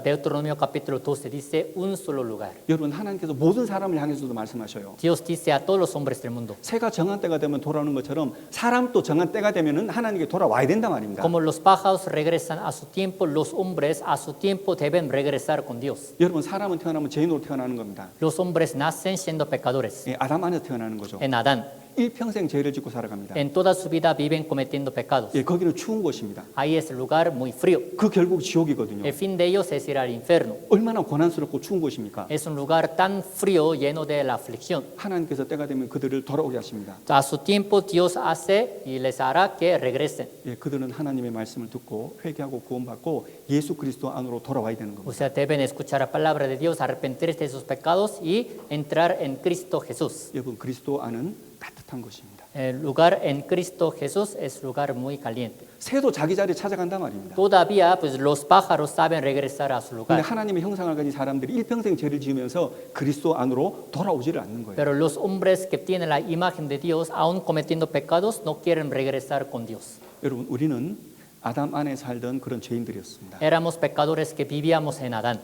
Deuteronomio capítulo 12 dice un solo lugar. 여러분 하나님께서 모든 사람을 향해서도 말씀하셔요. Dios dice a todos los hombres del mundo. 새가 정한 때가 되면 돌아오는 것처럼 사람도 정한 때가 되면은 하나님께 돌아와야 된단 말입니다. Como los pájaros regresan a su tiempo, los hombres a su tiempo deben regresar con Dios. 여러분 사람은 태어나면 죄인으로 태어나는 겁니다. Los hombres nacen siendo pecadores 아담 안에서 태어나는 거죠. en Adán. 일평생 죄를 짓고 살아갑니다. En toda su vida viven cometiendo pecados. 예, 거기는 추운 곳입니다. Ahí es el lugar muy frío. 그 결국 지옥이거든요. El fin de ellos es ir al infierno. 얼마나 고난스럽고 추운 곳입니까? Es un lugar tan frío, lleno de la aflicción. 하나님께서 때가 되면 그들을 돌아오게 하십니다. A su tiempo Dios hace y les hará que regresen. 예, 그들은 하나님의 말씀을 듣고 회개하고 구원받고 예수 그리스도 안으로 돌아와야 되는 O 겁니다. sea, deben escuchar la palabra de Dios, arrepentirse de sus pecados y entrar en Cristo Jesús. 여러분 그리스도 안은 따뜻한 것입니다. El lugar en Cristo Jesús es lugar muy caliente. 새도 자기 자리에 찾아간단 말입니다. Todavía, pues los pájaros saben regresar a su 근데 lugar. 하나님의 형상을 가진 사람들이 일평생 죄를 지으면서 그리스도 안으로 돌아오지를 않는 거예요. Pero los hombres que tienen la imagen de Dios, aun cometiendo pecados, no quieren regresar con Dios. 여러분 우리는 아담 안에 살던 그런 죄인들이었습니다. Éramos pecadores que vivíamos en Adán.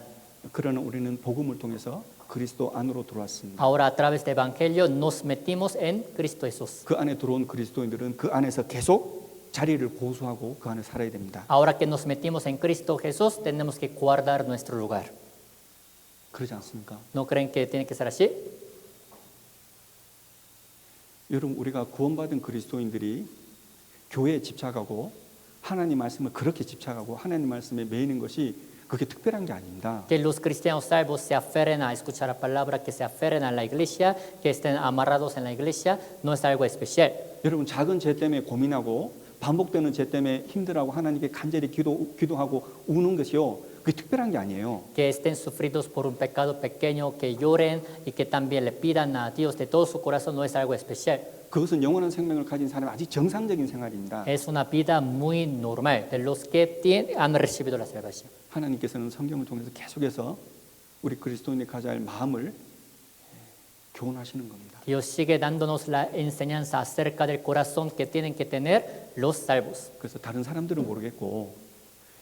그러나 우리는 복음을 통해서 그리스도 안으로 들어왔습니다. Ahora a través del Evangelio nos metimos en Cristo Jesús. 그 안에 들어온 그리스도인들은 그 안에서 계속 자리를 보수하고 그 안에 살아야 됩니다. Ahora que nos metimos en Cristo Jesús, tenemos que guardar nuestro lugar. 그러지 않습니까? ¿No creen que tiene que ser así? 여러분 우리가 구원받은 그리스도인들이 교회에 집착하고 하나님 말씀을 그렇게 집착하고 하나님 말씀에 매이는 것이 그게 특별한 게 아닙니다. Que los cristianos salvos se aferren a escuchar la palabra, que se aferren a la iglesia, que estén amarrados en la iglesia, no es algo especial. 여러분 작은 죄 때문에 고민하고 반복되는 죄 때문에 힘들어하고 하나님께 간절히 기도하고 우는 것이요. 그게 특별한 게 아니에요. Que estén sufridos por un pecado pequeño, que lloren y que también le pidan a Dios de todo su corazón, no es algo especial. 그것은 영원한 생명을 가진 사람의 아주 정상적인 생활입니다. Es una vida muy normal de los que han recibido la salvación. 하나님께서는 성경을 통해서 계속해서 우리 그리스도인이 가져야 할 마음을 교훈하시는 겁니다. Dios sigue dándonos la enseñanza acerca del corazón que tienen que tener los salvos. 그래서 다른 사람들은 모르겠고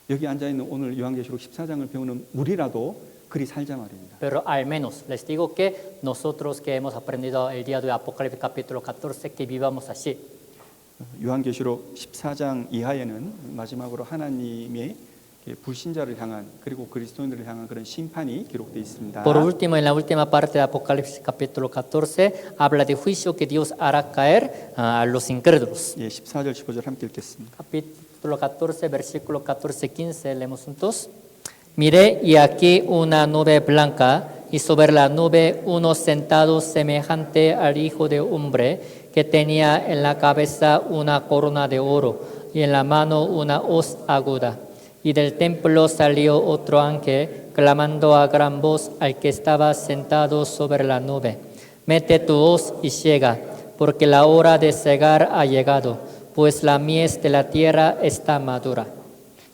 여기 앉아 있는 오늘 요한계시록 14장을 배우는 우리라도 그리 살자 말입니다. Pero al menos les digo que nosotros que hemos aprendido el día de hoy, Apocalipsis capítulo 14, que vivamos así. 요한계시록 14장 이하에는 마지막으로 하나님의 불신자를 향한 그리고 그리스도인들을 향한 그런 심판이 기록되어 있습니다. Por último, en la última parte de Apocalipsis capítulo 14, habla de juicio que Dios hará caer a los incrédulos. 예, 14절 15절 함께 읽겠습니다. Capítulo 14, versículo 14-15, leemos juntos. Miré y aquí una nube blanca y sobre la nube uno sentado semejante al Hijo de Hombre que tenía en la cabeza una corona de oro y en la mano una hoz aguda. Y del templo salió otro ángel clamando a gran voz al que estaba sentado sobre la nube. Mete tu hoz y ciega, porque la hora de cegar ha llegado, pues la mies de la tierra está madura.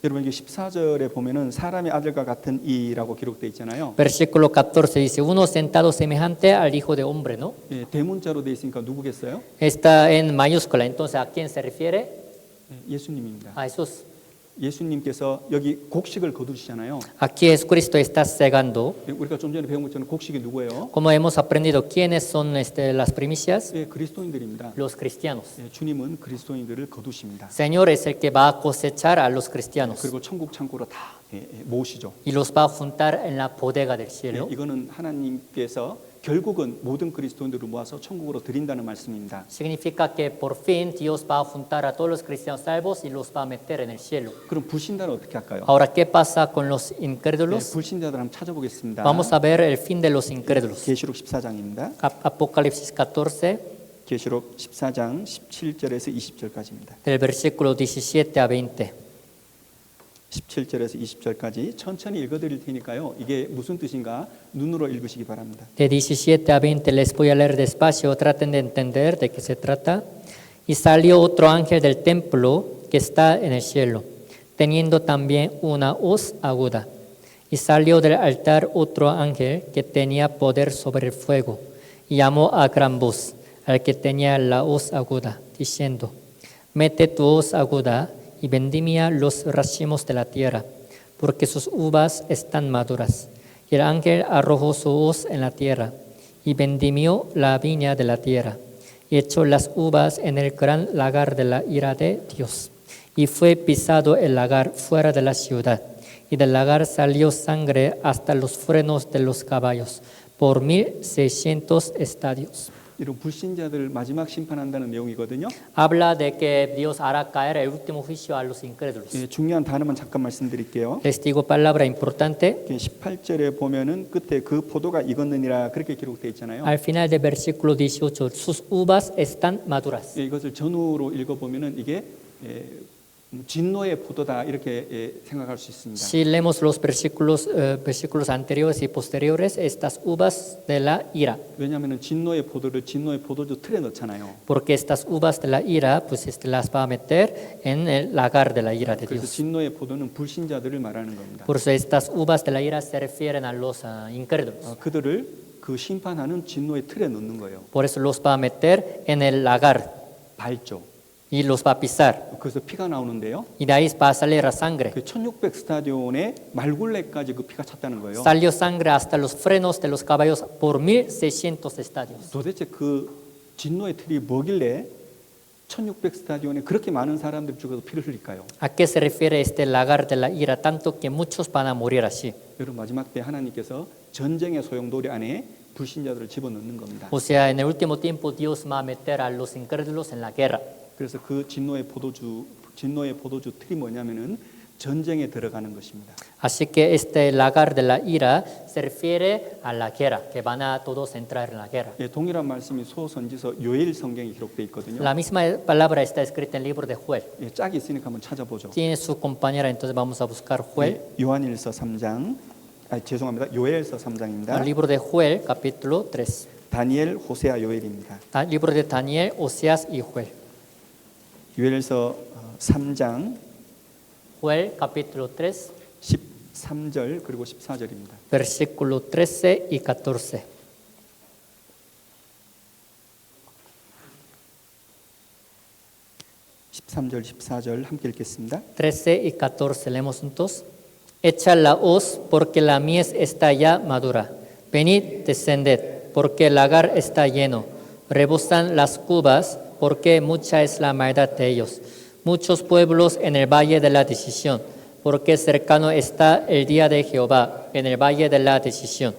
여러분 이게 14절에 보면은 사람의 아들과 같은 이라고 기록되어 있잖아요. Versículo 14 dice, uno sentado semejante al Hijo de Hombre, ¿no? 예, 대문자로 되어 있으니까 누구겠어요? Está en mayúscula, entonces ¿a quién se refiere? 예, 예수님입니다. A Jesús. 예수님께서 여기 곡식을 거두시잖아요. Aquí Jesucristo está cegando. 예, 우리가 좀 전에 배운 것처럼 곡식이 누구예요? Como hemos aprendido, ¿quiénes son las primicias? 예, 그리스도인들입니다. Los cristianos. 예, 주님은 그리스도인들을 거두십니다. Señor es el que va a cosechar a los cristianos 그리고 천국 창고로 다 모으시죠. y los va a juntar en la bodega del 예, cielo. 이거는 하나님께서 결국은 모든 그리스도인들을 모아서 천국으로 드린다는 말씀입니다. Significa que por fin Dios va a juntar a todos los cristianos salvos y los va a meter en el cielo. 그럼 불신자는 어떻게 할까요? Ahora, ¿qué pasa con los 예, incrédulos? 불신자들 한번 찾아보겠습니다. Vamos a ver el fin de los incrédulos. 계시록 14장입니다. Apocalipsis 14, 계시록 14장 17절에서 20절까지입니다. del versículo 17 a 20. 17절에서 20절까지 천천히 읽어드릴 테니까요. 이게 무슨 뜻인가 눈으로 읽으시기 바랍니다. De 17 a 20 les voy a leer despacio, traten de entender de qué se trata. Y salió otro ángel del templo que está en el cielo, teniendo también una hoz aguda. Y salió del altar otro ángel que tenía poder sobre el fuego, y llamó a gran voz al que tenía la hoz aguda, diciendo, mete tu hoz aguda y vendimia los racimos de la tierra, porque sus uvas están maduras. Y el ángel arrojó su hoz en la tierra, y vendimió la viña de la tierra, y echó las uvas en el gran lagar de la ira de Dios. Y fue pisado el lagar fuera de la ciudad, y del lagar salió sangre hasta los frenos de los caballos, por 1600 estadios. 이런 불신자들을 마지막 심판한다는 내용이거든요. Habla de que Dios hará caer el último juicio a los incrédulos. 예, 중요한 단어만 잠깐 말씀드릴게요. Les digo palabra importante. 18절에 보면은 끝에 그 포도가 익었느니라 그렇게 기록되어 있잖아요. Al final del versículo 18, sus uvas están maduras. 예, 이것을 전후로 읽어보면은 이게 진노의 포도다 이렇게 생각할 수 있습니다. Si leemos los versículos anteriores y posteriores, estas uvas de la ira, 왜냐하면 진노의 포도를 진노의 포도주 틀에 넣잖아요. porque estas uvas de la ira, pues las va a meter en el lagar de la ira de 그래서 Dios. 진노의 포도는 불신자들을 말하는 겁니다. Por eso estas uvas de la ira se refieren a los incrédulos. 그들을 그 심판하는 진노의 틀에 넣는 거예요. Por eso los va a meter en el lagar 발조. y los va a pisar. 그래서 피가 나오는데요. Y de ahí va a salir la sangre. 그 1600 스타디온에 말굴레까지 그 피가 찼다는 거예요. Salió sangre hasta los frenos de los caballos por 1600 estadios. 도대체 그 진노의 틀이 뭐길래 1600 스타디온에 그렇게 많은 사람들이 죽어서 피를 흘릴까요? ¿A qué se refiere este lagar de la ira? Tanto que muchos van a morir así. 여러분 마지막 때 하나님께서 전쟁의 소용돌이 안에 불신자들을 집어넣는 겁니다. O sea, en el último tiempo Dios va a meter a los incrédulos en la guerra. 그래서 그 진노의 포도주 틀이 뭐냐면은 전쟁에 들어가는 것입니다. Así que este lagar de la ira se refiere a la guerra, que van a todos entrar en la guerra. 예, 동일한 말씀이 소선지서 요엘 성경에 기록되어 있거든요. La misma palabra está escrita en el libro de Joel. 예, 짝이 있으니까 한번 찾아보죠. Tiene su compañera, entonces vamos a buscar Joel. 예, 요한일서 3장, 죄송합니다. 요엘서 3장입니다. El libro de Joel, capítulo 3. 다니엘, 호세아, 요엘입니다. El libro de Daniel, Oseas y Joel. 요엘서 3장 Joel, capítulo 3, 13절 그리고 14절입니다. versículo 13 y 14. 13절, 14절 함께 읽겠습니다. 13 y 14, leemos juntos. Echa la hoz, porque la mies está ya madura. Venid, descended, porque el lagar está lleno. Rebosan las cubas, porque mucha es la maldad de ellos. Muchos pueblos en el valle de la decisión, porque cercano está el día de Jehová, en el valle de la decisión.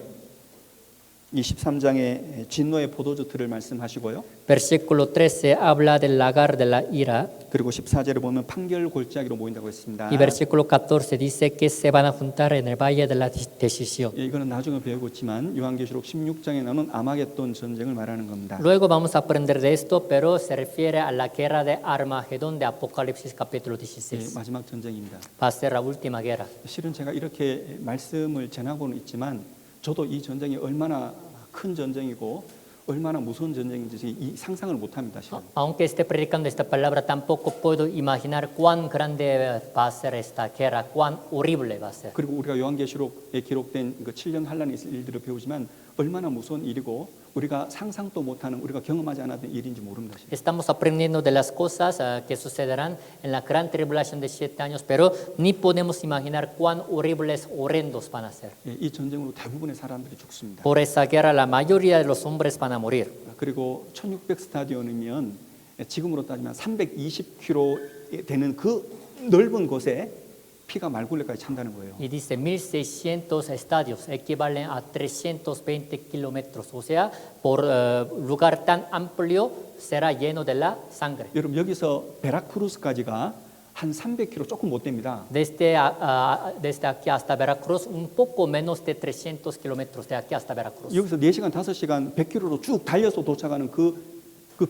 이 13장에 진노의 포도주 틀을 말씀하시고요. Versículo 13 habla del lagar de la ira. 그리고 14절에 보면 판결 골짜기로 모인다고 했습니다. Y versículo 14 dice que se van a juntar en el valle de la decisión. 예, 이거는 나중에 배우겠지만 요한계시록 16장에 나오는 아마겟돈 전쟁을 말하는 겁니다. Luego vamos a aprender de esto, pero se refiere a la guerra de Armagedón de Apocalipsis capítulo 예, 16. 마지막 전쟁입니다. Va a ser la última guerra. 실은 제가 이렇게 말씀을 전하고는 있지만 저도 이 전쟁이 얼마나 큰 전쟁이고 얼마나 무서운 전쟁인지 이 상상을 못합니다. 실은. Aunque esté predicando esta palabra, tampoco puedo imaginar cuán grande va a ser esta guerra, cuán horrible va a ser. 그리고 우리가 요한계시록에 기록된 그 7년 환란의 일들을 배우지만 얼마나 무서운 일이고 우리가 상상도 못하는 우리가 경험하지 않았던 일인지 모릅니다. 실은. Estamos aprendiendo de las cosas que sucederán en la gran tribulación de 7 años, pero ni podemos imaginar cuán horribles, horrendos van a ser. 예, 이 전쟁으로 대부분의 사람들이 죽습니다. Por esa guerra, la mayoría de los hombres van a morir. 그리고 1600 스타디온이면 지금으로 따지면 320km 되는 그 넓은 곳에 피가 말굴레까지 찬다는 거예요. Y dice 1600 estadios, equivalen a 320 kilómetros. O sea, por lugar tan amplio será lleno de la sangre. 여러분 여기서 베라크루스까지가 한 300km 조금 못 됩니다. Desde aquí hasta Veracruz, un poco menos de 300 kilómetros de aquí hasta Veracruz. 여기서 4시간, 5시간 100km로 쭉 달려서 도착하는 그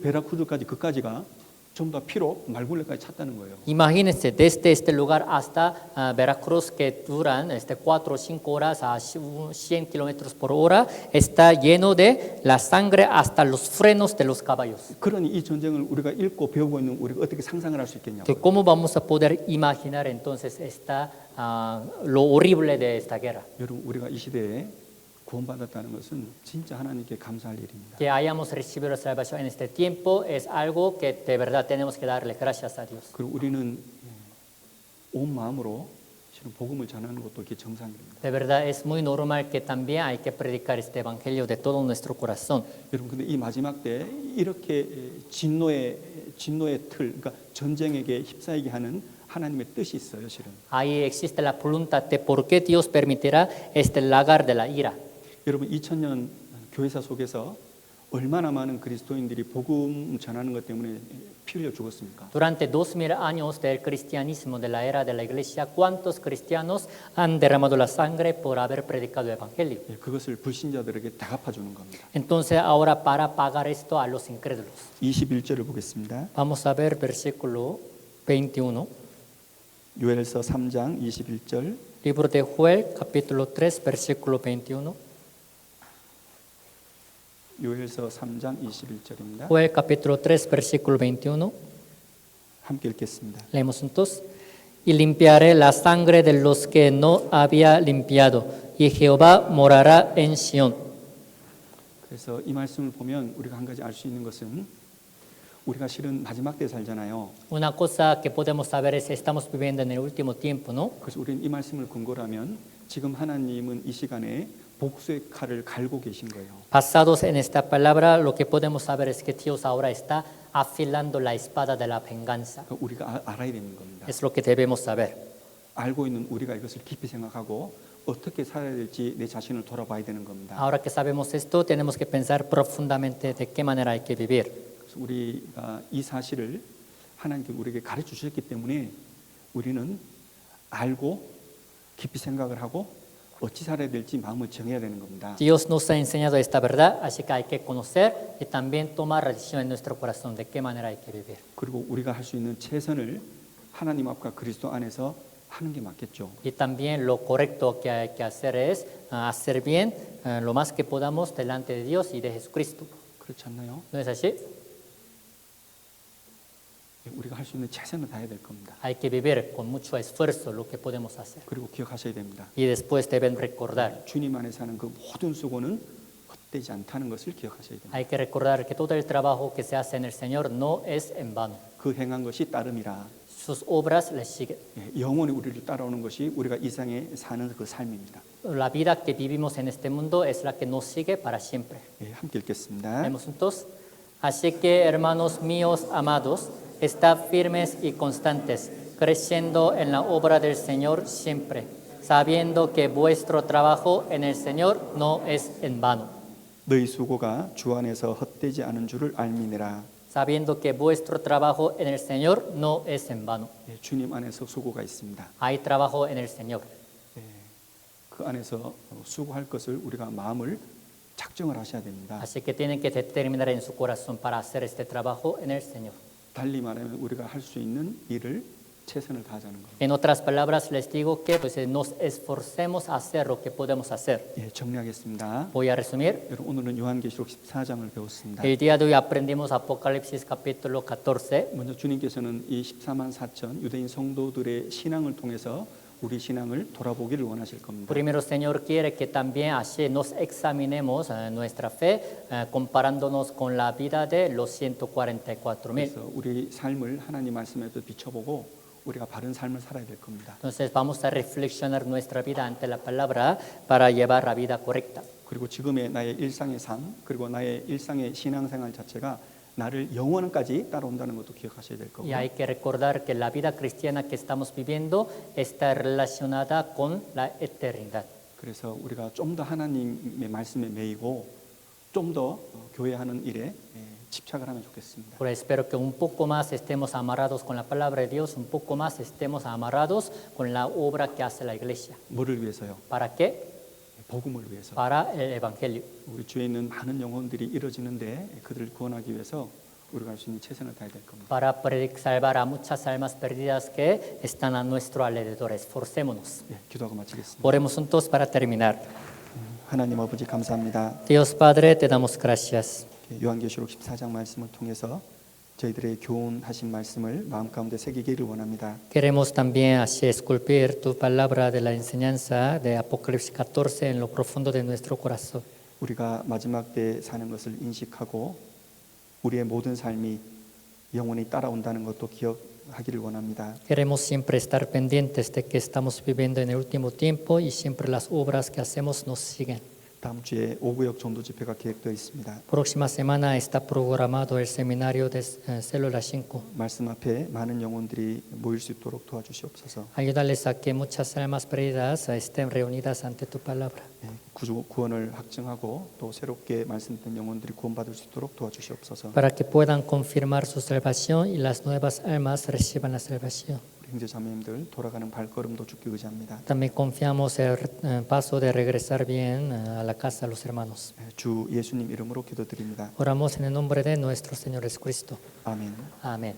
베라크루스까지 그까지가 전부 다 피로 말굴레까지 찼다는 거예요. Imagínense, desde este lugar hasta Veracruz, que duran 4 o 5 horas a 100 kilómetros por hora, está lleno de la sangre hasta los frenos de los caballos. 그러니 이 전쟁을 우리가 읽고 배우고 있는 우리가 어떻게 상상을 할 수 있겠냐고. ¿Cómo vamos a poder imaginar entonces lo horrible de esta guerra? 여러분 우리가 이 시대에 구원받았다는 것은 진짜 하나님께 감사할 일입니다. Que hayamos recibido la salvación en este tiempo es algo que de verdad tenemos que darle gracias a Dios. 그리고 우리는 온 마음으로 실은 복음을 전하는 것도 이게 정상입니다. De verdad es muy normal que también hay que predicar este evangelio de todo nuestro corazón. 여러분 근데 이 마지막 때 이렇게 진노의 틀, 그러니까 전쟁에게 휩싸이게 하는 하나님의 뜻이 있어요, 실은. Ahí existe la voluntad de por qué Dios permitirá este lagar de la ira. 여러분 2000년 교회사 속에서 얼마나 많은 그리스도인들이 복음 전하는 것 때문에 피 흘려 죽었습니까? Durante 2000 años del cristianismo, de la era de la iglesia, ¿cuántos cristianos han derramado la sangre por haber predicado el evangelio? 예, 그것을 불신자들에게 다 갚아주는 겁니다. Entonces, ahora para pagar esto a los incrédulos. 21절을 보겠습니다. Vamos a ver versículo 21. 요엘서 3장 21절. Libro de Joel, capítulo 3, versículo 21. 요엘서 3장 21절입니다. Joel, capítulo 3, versículo 21. 함께 읽겠습니다. Leemos entonces. Y limpiaré la sangre de los que no había limpiado, y Jehová morará en Sión. 그래서 이 말씀을 보면 우리가 한 가지 알 수 있는 것은 우리가 실은 마지막 때 살잖아요. Una cosa que podemos saber es que estamos viviendo en el último tiempo, ¿no? 그래서 우리는 이 말씀을 근거로 하면 지금 하나님은 이 시간에 복수의 칼을 갈고 계신 거예요. Basados en esta palabra, lo que podemos saber es que Dios ahora está afilando la espada de la venganza. 그러니까 우리가 알아야 되는 겁니다. Es lo que debemos saber. 알고 있는 우리가 이것을 깊이 생각하고 어떻게 살아야 될지 내 자신을 돌아봐야 되는 겁니다. Ahora que sabemos esto, tenemos que pensar profundamente de qué manera hay que vivir. 그래서 우리가 이 사실을 하나님께 우리에게 가르쳐 주셨기 때문에 우리는 알고 깊이 생각을 하고 어찌 살아야 될지 마음을 정해야 되는 겁니다. Dios nos ha enseñado esta verdad, así que hay que conocer y también tomar la decisión en nuestro corazón de qué manera hay que vivir. 그리고 우리가 할 수 있는 최선을 하나님 앞과 그리스도 안에서 하는 게 맞겠죠. Y también lo correcto que hay que hacer es hacer bien lo más que podamos delante de Dios y de Jesucristo. 그렇지 않나요? ¿No es así? 우리가 할 수 있는 최선을 다해야 될 겁니다. Hay que vivir con mucho esfuerzo lo que podemos hacer. 그리고 기억하셔야 됩니다. Y después deben recordar. 주님 안에서 하는 그 모든 수고는 헛되지 않다는 것을 기억하셔야 됩니다. Hay que recordar que todo el trabajo que se hace en el Señor no es en vano. 그 행한 것이 따름이라. Sus obras les siguen. 영원히 우리를 따라오는 것이 우리가 이 세상에 사는 그 삶입니다. La vida que vivimos en este mundo es la que nos sigue para siempre. 함께 읽겠습니다. Leemos entonces. Así que, hermanos míos amados, estad firmes y constantes, creciendo en la obra del Señor siempre, sabiendo que vuestro trabajo en el Señor no es en vano. 너희 수고가 주 안에서 헛되지 않은 줄을 알미니라. Sabiendo que vuestro trabajo en el Señor no es en vano. 주님 안에서 수고가 있습니다. Hay trabajo en el Señor. 그 안에서 수고할 것을 우리가 마음을 작정을 하셔야 됩니다. Así que tienen que determinar en su corazón para hacer este trabajo en el Señor. 달리 말하면 우리가 할 수 있는 일을 최선을 다하자는 겁니다. En otras palabras, les digo que pues, nos esforcemos a hacer lo que podemos hacer. 정리하겠습니다. Voy a resumir. 여러분 오늘은 요한계시록 14장을 배웠습니다. El día de hoy aprendimos Apocalipsis capítulo 14. 먼저 주님께서는 이 14만 4천 유대인 성도들의 신앙을 통해서 우리 신앙을 돌아보기를 원하실 겁니다. Primero, Señor quiere que también así nos examinemos nuestra fe, comparándonos con la vida de los 144,000. 그래서 우리 삶을 하나님 말씀에도 비춰보고 우리가 바른 삶을 살아야 될 겁니다. Entonces vamos a reflexionar nuestra vida ante la palabra para llevar la vida correcta. 그리고 지금의 나의 일상의 삶, 그리고 나의 일상의 신앙생활 자체가 나를 영원까지 따라온다는 것도 기억하셔야 될 거고요. Y hay que recordar que la vida cristiana que estamos viviendo está relacionada con la eternidad. 그래서 우리가 좀 더 하나님의 말씀에 매이고 좀 더 교회 하는 일에 집착을 하면 좋겠습니다. Por eso espero que un poco más estemos amarrados con la palabra de Dios, un poco más estemos amarrados con la obra que hace la iglesia. 뭐를 위해서요? ¿Para qué? 복음을 위해서. Para el evangelio. 우리 주위에 있는 많은 영혼들이 이루어지는데 그들을 구원하기 위해서 우리가 할 수 있는 최선을 다해야 될 겁니다. Para salvar a muchas almas perdidas que están a nuestro alrededor. Esforcémonos. 기도하고 마치겠습니다. Oremos juntos para terminar. 하나님 아버지 감사합니다. Dios Padre, te damos gracias. 요한계시록 14장 말씀을 통해서 저희들의 교훈하신 말씀을 마음 가운데 새기기를 원합니다. Queremos también así esculpir tu palabra de la enseñanza de Apocalipsis 14 en lo profundo de nuestro corazón. 우리가 마지막 때 사는 것을 인식하고 우리의 모든 삶이 영원히 따라온다는 것도 기억하기를 원합니다. Queremos siempre estar pendientes de que estamos viviendo en el último tiempo y siempre las obras que hacemos nos siguen. 다음 주에 5구역 전도 집회가 계획되어 있습니다. Próxima semana está programado el seminario de Célula 5. 말씀 앞에 많은 영혼들이 모일 수 있도록 도와주시옵소서. Ayúdales a que muchas almas perdidas estén reunidas ante tu palabra. 구원을 확증하고 또 새롭게 말씀된 영혼들이 구원받을 수 있도록 도와주시옵소서. Para que puedan confirmar su salvación y las nuevas almas reciban la salvación. 우리 형제 자매님들 돌아가는 발걸음도 주께 의지합니다. También confiamos el paso de regresar bien a la casa de los hermanos. 주 예수님 이름으로 기도드립니다. Oramos en el nombre de nuestro Señor Jesucristo. 아멘. Amén.